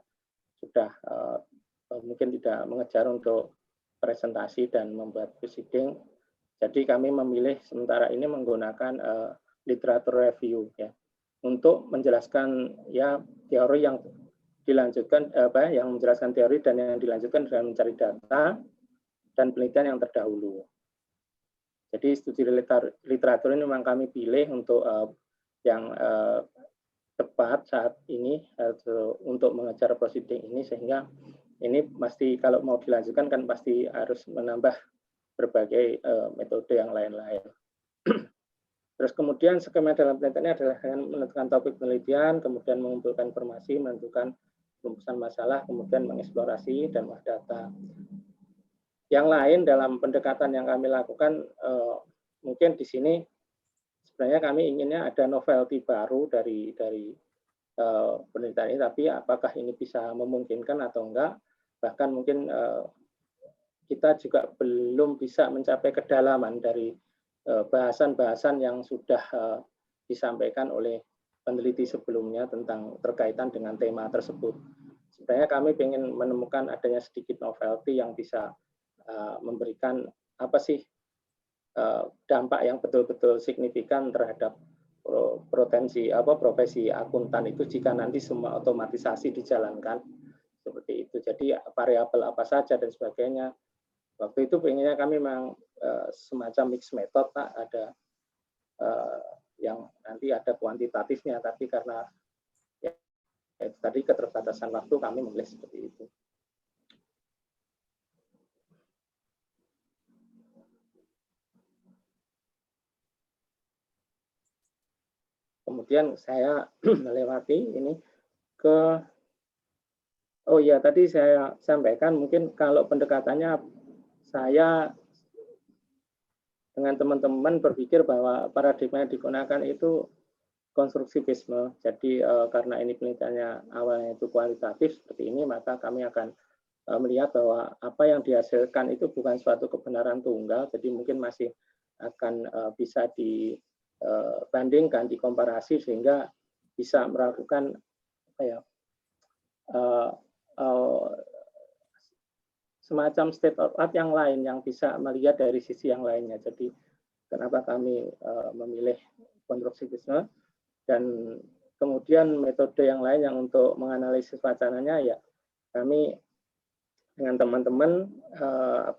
sudah mungkin tidak mengejar untuk presentasi dan membuat proceeding, jadi kami memilih sementara ini menggunakan literatur review ya, untuk menjelaskan ya teori yang dilanjutkan yang menjelaskan teori dan yang dilanjutkan dengan mencari data dan penelitian yang terdahulu. Jadi studi literatur ini memang kami pilih untuk yang tepat saat ini untuk mengejar proceeding ini, sehingga ini pasti kalau mau dilanjutkan kan pasti harus menambah berbagai metode yang lain-lain. Terus kemudian skema dalam penelitian adalah dengan menentukan topik penelitian, kemudian mengumpulkan informasi, menentukan rumusan masalah, kemudian mengeksplorasi dan data. Yang lain dalam pendekatan yang kami lakukan, mungkin di sini sebenarnya kami inginnya ada novelty baru dari penelitian ini, tapi apakah ini bisa memungkinkan atau enggak, bahkan mungkin kita juga belum bisa mencapai kedalaman dari bahasan-bahasan yang sudah disampaikan oleh peneliti sebelumnya tentang terkaitan dengan tema tersebut. Sebenarnya kami ingin menemukan adanya sedikit novelty yang bisa memberikan apa sih dampak yang betul-betul signifikan terhadap profesi akuntan itu jika nanti semua otomatisasi dijalankan seperti itu. Jadi variabel apa saja dan sebagainya. Waktu itu pengennya kami memang semacam mix method, Pak, ada yang nanti ada kuantitatifnya, tapi karena ya, tadi keterbatasan waktu kami memilih seperti itu. Kemudian saya melewati ini ke, oh ya tadi saya sampaikan mungkin kalau pendekatannya saya dengan teman-teman berpikir bahwa paradigma yang digunakan itu konstruktivisme. Jadi karena ini penelitiannya awalnya itu kualitatif seperti ini, maka kami akan melihat bahwa apa yang dihasilkan itu bukan suatu kebenaran tunggal, jadi mungkin masih akan bisa bandingkan, dikomparasi sehingga bisa melakukan apa ya, semacam state of art yang lain yang bisa melihat dari sisi yang lainnya. Jadi kenapa kami memilih konstruksivisme, dan kemudian metode yang lain yang untuk menganalisis wacananya ya kami dengan teman-teman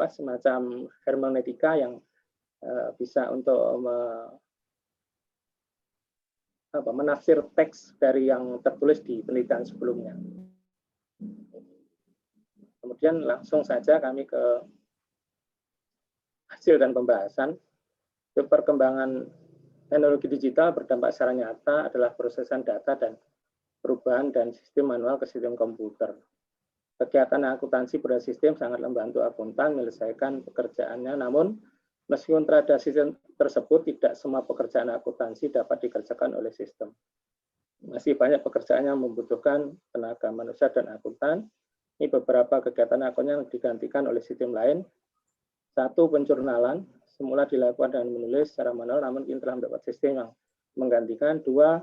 semacam hermeneutika yang bisa untuk menafsir teks dari yang tertulis di penelitian sebelumnya. Kemudian langsung saja kami ke hasil dan pembahasan. Perkembangan teknologi digital berdampak secara nyata adalah prosesan data dan perubahan dan sistem manual ke sistem komputer. Kegiatan akuntansi pada sistem sangat membantu akuntan menyelesaikan pekerjaannya, namun meskipun terhadap sistem tersebut, tidak semua pekerjaan akuntansi dapat dikerjakan oleh sistem. Masih banyak pekerjaan yang membutuhkan tenaga manusia dan akuntan. Ini beberapa kegiatan akuntan yang digantikan oleh sistem lain. 1. Penjurnalan, semula dilakukan dengan menulis secara manual, namun kini telah mendapat sistem yang menggantikan. 2.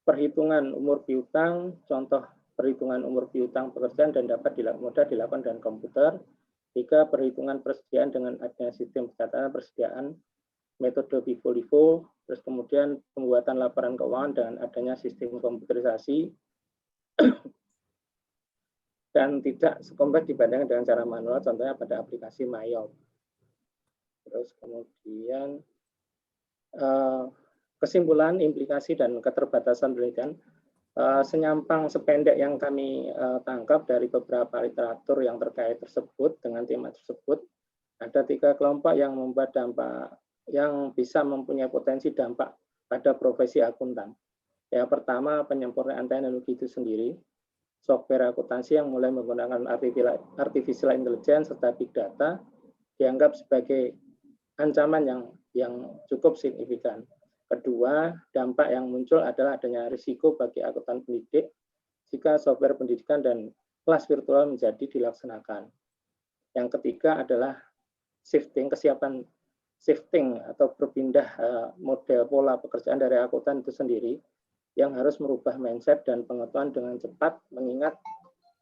Perhitungan umur piutang, contoh perhitungan umur piutang pekerjaan dan dapat mudah dilakukan dengan komputer. 3. Perhitungan persediaan dengan adanya sistem pencatatan persediaan, metode FIFO-LIFO, terus kemudian pembuatan laporan keuangan dengan adanya sistem komputerisasi, dan tidak sekompleks dibandingkan dengan cara manual, contohnya pada aplikasi Mayop. Terus kemudian kesimpulan, implikasi, dan keterbatasan penelitian. Senyampang sependek yang kami tangkap dari beberapa literatur yang terkait tersebut dengan tema tersebut, ada 3 kelompok yang membuat dampak yang bisa mempunyai potensi dampak pada profesi akuntan. Yang pertama, penyempurnaan teknologi itu sendiri, software akuntansi yang mulai menggunakan artificial intelligence serta big data dianggap sebagai ancaman yang cukup signifikan. Kedua, dampak yang muncul adalah adanya risiko bagi akuntan pendidik jika software pendidikan dan kelas virtual menjadi dilaksanakan. Yang ketiga adalah kesiapan shifting atau berpindah model pola pekerjaan dari akuntan itu sendiri yang harus merubah mindset dan pengetahuan dengan cepat, mengingat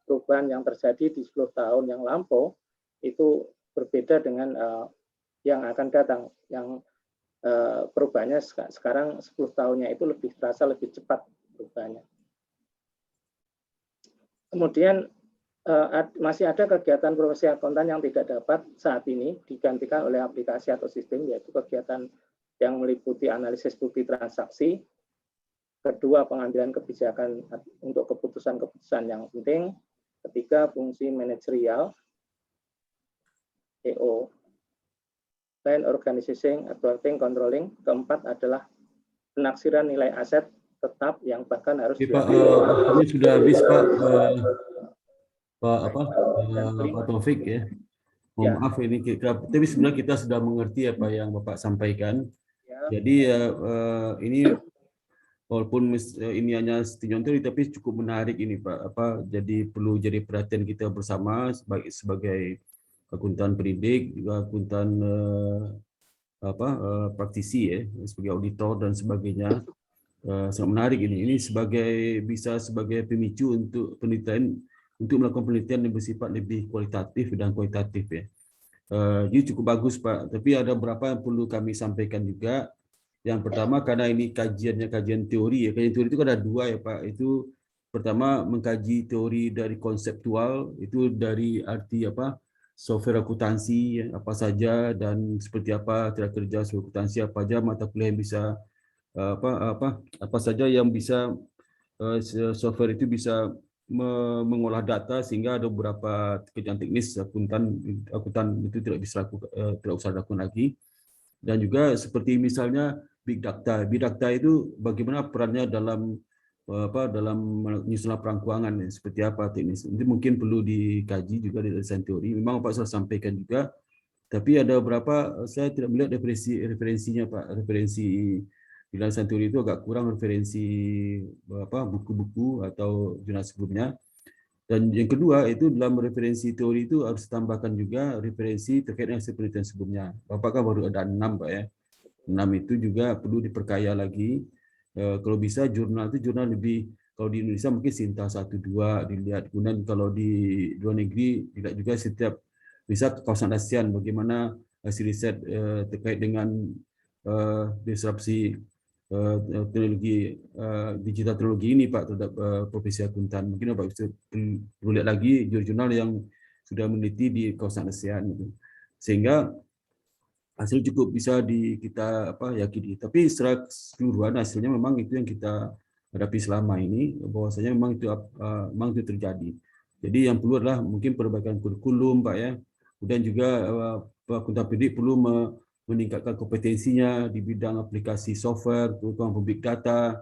perubahan yang terjadi di 10 tahun yang lampau itu berbeda dengan yang akan datang, yang perubahannya sekarang 10 tahunnya itu lebih terasa lebih cepat perubahannya. Kemudian masih ada kegiatan profesi akuntan yang tidak dapat saat ini digantikan oleh aplikasi atau sistem, yaitu kegiatan yang meliputi analisis bukti transaksi. Kedua, pengambilan kebijakan untuk keputusan-keputusan yang penting. Ketiga, fungsi manajerial, EO. Plan organizing, auditing, controlling. Keempat adalah penaksiran nilai aset tetap yang bahkan harus dilakukan. Ini sudah habis Pak Taufik ya. Mohon maaf ini tapi sebenarnya kita sudah mengerti apa yang Bapak sampaikan. Ya. Jadi ini walaupun ini hanya setengah teori tapi cukup menarik ini Pak. Jadi perlu jadi perhatian kita bersama sebagai akuntan pendidik, juga akuntan praktisi ya, sebagai auditor dan sebagainya. Sangat menarik ini. Ini bisa sebagai pemicu untuk penelitian, untuk melakukan penelitian yang bersifat lebih kualitatif dan kualitatif ya. Jadi cukup bagus Pak. Tapi ada beberapa yang perlu kami sampaikan juga. Yang pertama, karena ini kajian teori ya. Kajian teori itu kan ada 2 ya Pak. Itu pertama mengkaji teori dari konseptual, itu dari arti software akuntansi apa saja dan seperti apa cara kerja software akuntansi, apa saja mata kuliah yang bisa apa saja yang bisa software itu bisa mengolah data sehingga ada beberapa kerjaan teknis akuntan itu tidak usah lakukan lagi. Dan juga seperti misalnya big data. Big data itu bagaimana perannya dalam menyusun laporan keuangan seperti apa teknis. Itu mungkin perlu dikaji juga di desain teori. Memang Pak sudah sampaikan juga, tapi ada beberapa saya tidak melihat referensinya Pak. Referensi di desain teori itu agak kurang, referensi buku-buku atau jurnal sebelumnya. Dan yang kedua itu dalam referensi teori itu harus tambahkan juga referensi terkait dengan penelitian sebelumnya. Apakah baru ada 6 Pak ya? itu juga perlu diperkaya lagi. Kalau bisa jurnal lebih, kalau di Indonesia mungkin Sinta 1-2 dilihat. Kemudian kalau di luar negeri tidak juga setiap bisa kawasan ASEAN bagaimana hasil riset terkait dengan disrupsi teknologi digital teknologi ini Pak terhadap profesi akuntan. Mungkin Bapak bisa perlu lihat lagi jurnal yang sudah meneliti di kawasan ASEAN gitu. Sehingga hasil cukup bisa kita yakini. Tapi secara keseluruhan hasilnya memang itu yang kita hadapi selama ini, bahwasanya memang itu terjadi. Jadi yang perlu adalah mungkin perbaikan kurikulum Pak ya. Kemudian juga akuntan pendidik perlu meningkatkan kompetensinya di bidang aplikasi software, terutama big data.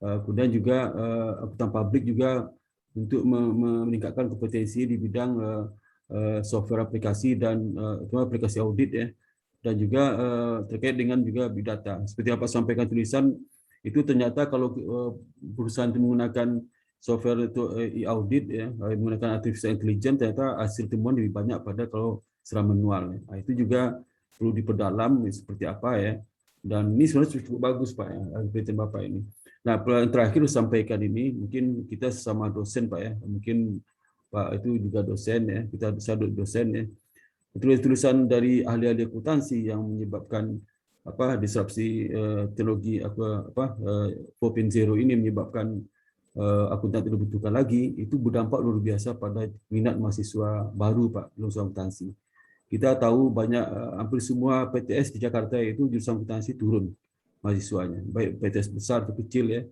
Kemudian juga akuntan publik juga untuk meningkatkan kompetensi di bidang software aplikasi dan aplikasi audit ya. Dan juga terkait dengan juga big data. Seperti apa sampaikan tulisan, itu ternyata kalau perusahaan itu menggunakan software itu e-audit ya, menggunakan artificial intelligence, ternyata hasil temuan lebih banyak pada kalau secara manual. Nah, itu juga perlu diperdalam seperti apa ya. Dan ini sebenarnya cukup bagus Pak ya, penelitian Bapak ini. Nah, yang terakhir sampaikan ini, mungkin kita sesama dosen Pak ya, mungkin Pak itu juga dosen ya, kita dosen ya. Tulisan dari ahli-ahli akuntansi yang menyebabkan disrupsi teknologi 4.0 ini menyebabkan akuntan tidak dibutuhkan lagi, itu berdampak luar biasa pada minat mahasiswa baru Pak lulusan akuntansi. Kita tahu banyak hampir semua PTS di Jakarta itu jurusan akuntansi turun mahasiswanya, baik PTS besar atau kecil ya.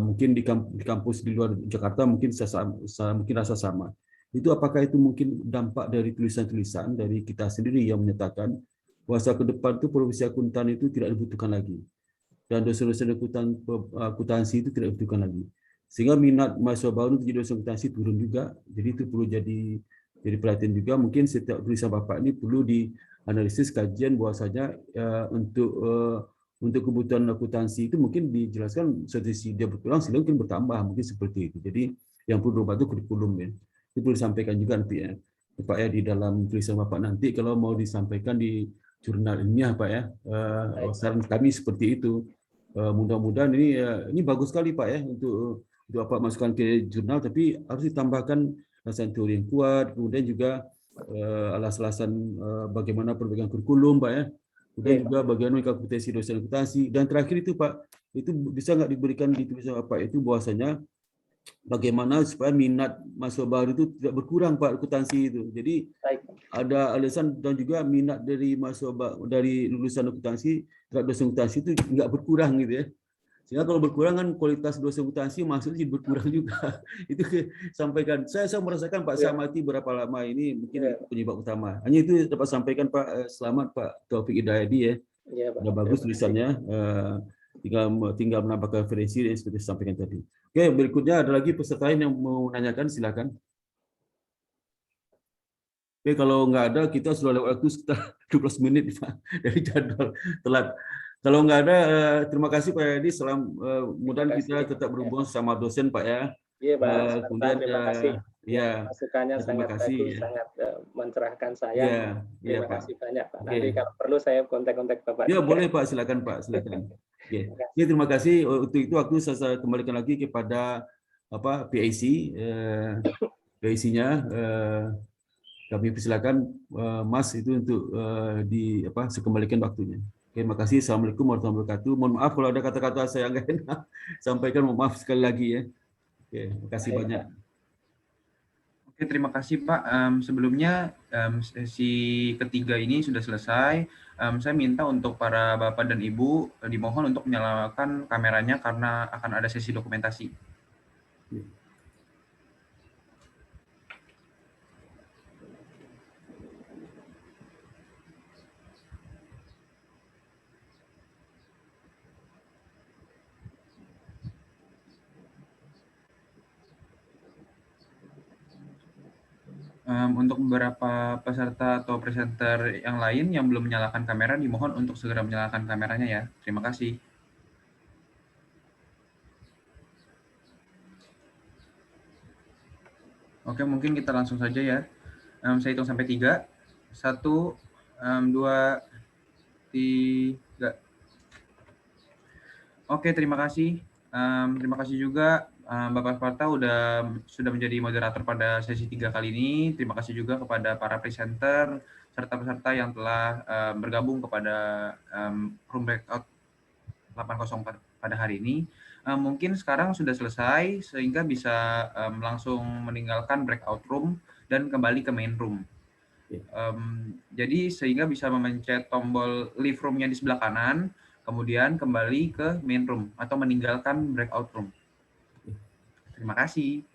Mungkin di kampus di luar Jakarta mungkin rasa sama. Itu apakah itu mungkin dampak dari tulisan-tulisan dari kita sendiri yang menyatakan bahwa ke depan itu profesi akuntan itu tidak dibutuhkan lagi dan dosen-dosen akuntansi itu tidak dibutuhkan lagi, sehingga minat mahasiswa baru untuk jadi dosen akuntansi turun juga. Jadi itu perlu jadi perhatian juga. Mungkin setiap tulisan Bapak ini perlu dianalisis kajian bahwasanya untuk kebutuhan akuntansi itu mungkin dijelaskan strategi dia berkurang sehingga mungkin bertambah, mungkin seperti itu. Jadi yang perlu diubah itu kurikulum ya. Itu perlu disampaikan juga nanti ya Pak ya di dalam tulisan Bapak nanti kalau mau disampaikan di jurnal ilmiah Pak ya. Saran kami seperti itu. Mudah-mudahan ini bagus sekali Pak ya untuk Bapak masukkan ke jurnal, tapi harus ditambahkan alasan teori yang kuat, kemudian juga alasan bagaimana perbaikan kurikulum Pak ya. Kemudian juga bagaimana kompetensi dosen akuntansi. Dan terakhir itu Pak, itu bisa nggak diberikan di tulisan Bapak itu bahwasanya bagaimana supaya minat mahasiswa baru itu tidak berkurang Pak akuntansi itu. Jadi ada alasan dan juga minat dari mahasiswa dari lulusan akuntansi terhadap dosen akuntansi itu nggak berkurang gitu ya. Sehingga kalau berkurang kan kualitas dosen akuntansi maksudnya berkurang juga. Itu sampaikan. Saya merasakan Pak Samati berapa lama ini mungkin penyebab utama. Hanya itu dapat sampaikan Pak. Selamat Pak Taufik Hidayadi ya. Sudah bagus tulisannya. Tinggal menambahkan referensi yang seperti disampaikan tadi. Oke, berikutnya ada lagi peserta lain yang mau menanyakan, silakan. Oke, kalau nggak ada, kita sudah lewat waktu sekitar 12 menit Pak, dari jadwal telat. Kalau nggak ada, terima kasih Pak Yadi. Mudah-mudahan kita tetap berhubungan sama dosen Pak ya. Iya Pak, kemudian terima kasih. Ya, masukannya sangat bagus, sangat mencerahkan saya. Terima kasih banyak Pak. Nanti kalau perlu saya kontak-kontak Bapak. Ya boleh Pak, silakan Pak, silakan. Oke. Ya, terima kasih. Untuk itu aku saya kembalikan lagi kepada PIC, PIC-nya. Kami persilakan Mas itu untuk saya kembalikan waktunya. Oke, terima kasih. Assalamualaikum warahmatullahi wabarakatuh. Mohon maaf kalau ada kata-kata saya nggak enak. Sampaikan mohon maaf sekali lagi ya. Oke, terima kasih banyak. Oke, terima kasih Pak. Sebelumnya sesi ketiga ini sudah selesai. Saya minta untuk para Bapak dan Ibu dimohon untuk menyalakan kameranya karena akan ada sesi dokumentasi. Untuk beberapa peserta atau presenter yang lain yang belum menyalakan kamera, dimohon untuk segera menyalakan kameranya ya. Terima kasih. Oke, mungkin kita langsung saja ya. Saya hitung sampai 3. 1, 2, 3. Oke, terima kasih. Terima kasih juga Bapak Sparta sudah menjadi moderator pada sesi 3 kali ini. Terima kasih juga kepada para presenter serta peserta yang telah bergabung kepada room breakout 804 pada hari ini. Mungkin sekarang sudah selesai sehingga bisa langsung meninggalkan breakout room dan kembali ke main room. Jadi sehingga bisa memencet tombol leave room-nya di sebelah kanan, kemudian kembali ke main room atau meninggalkan breakout room. Terima kasih.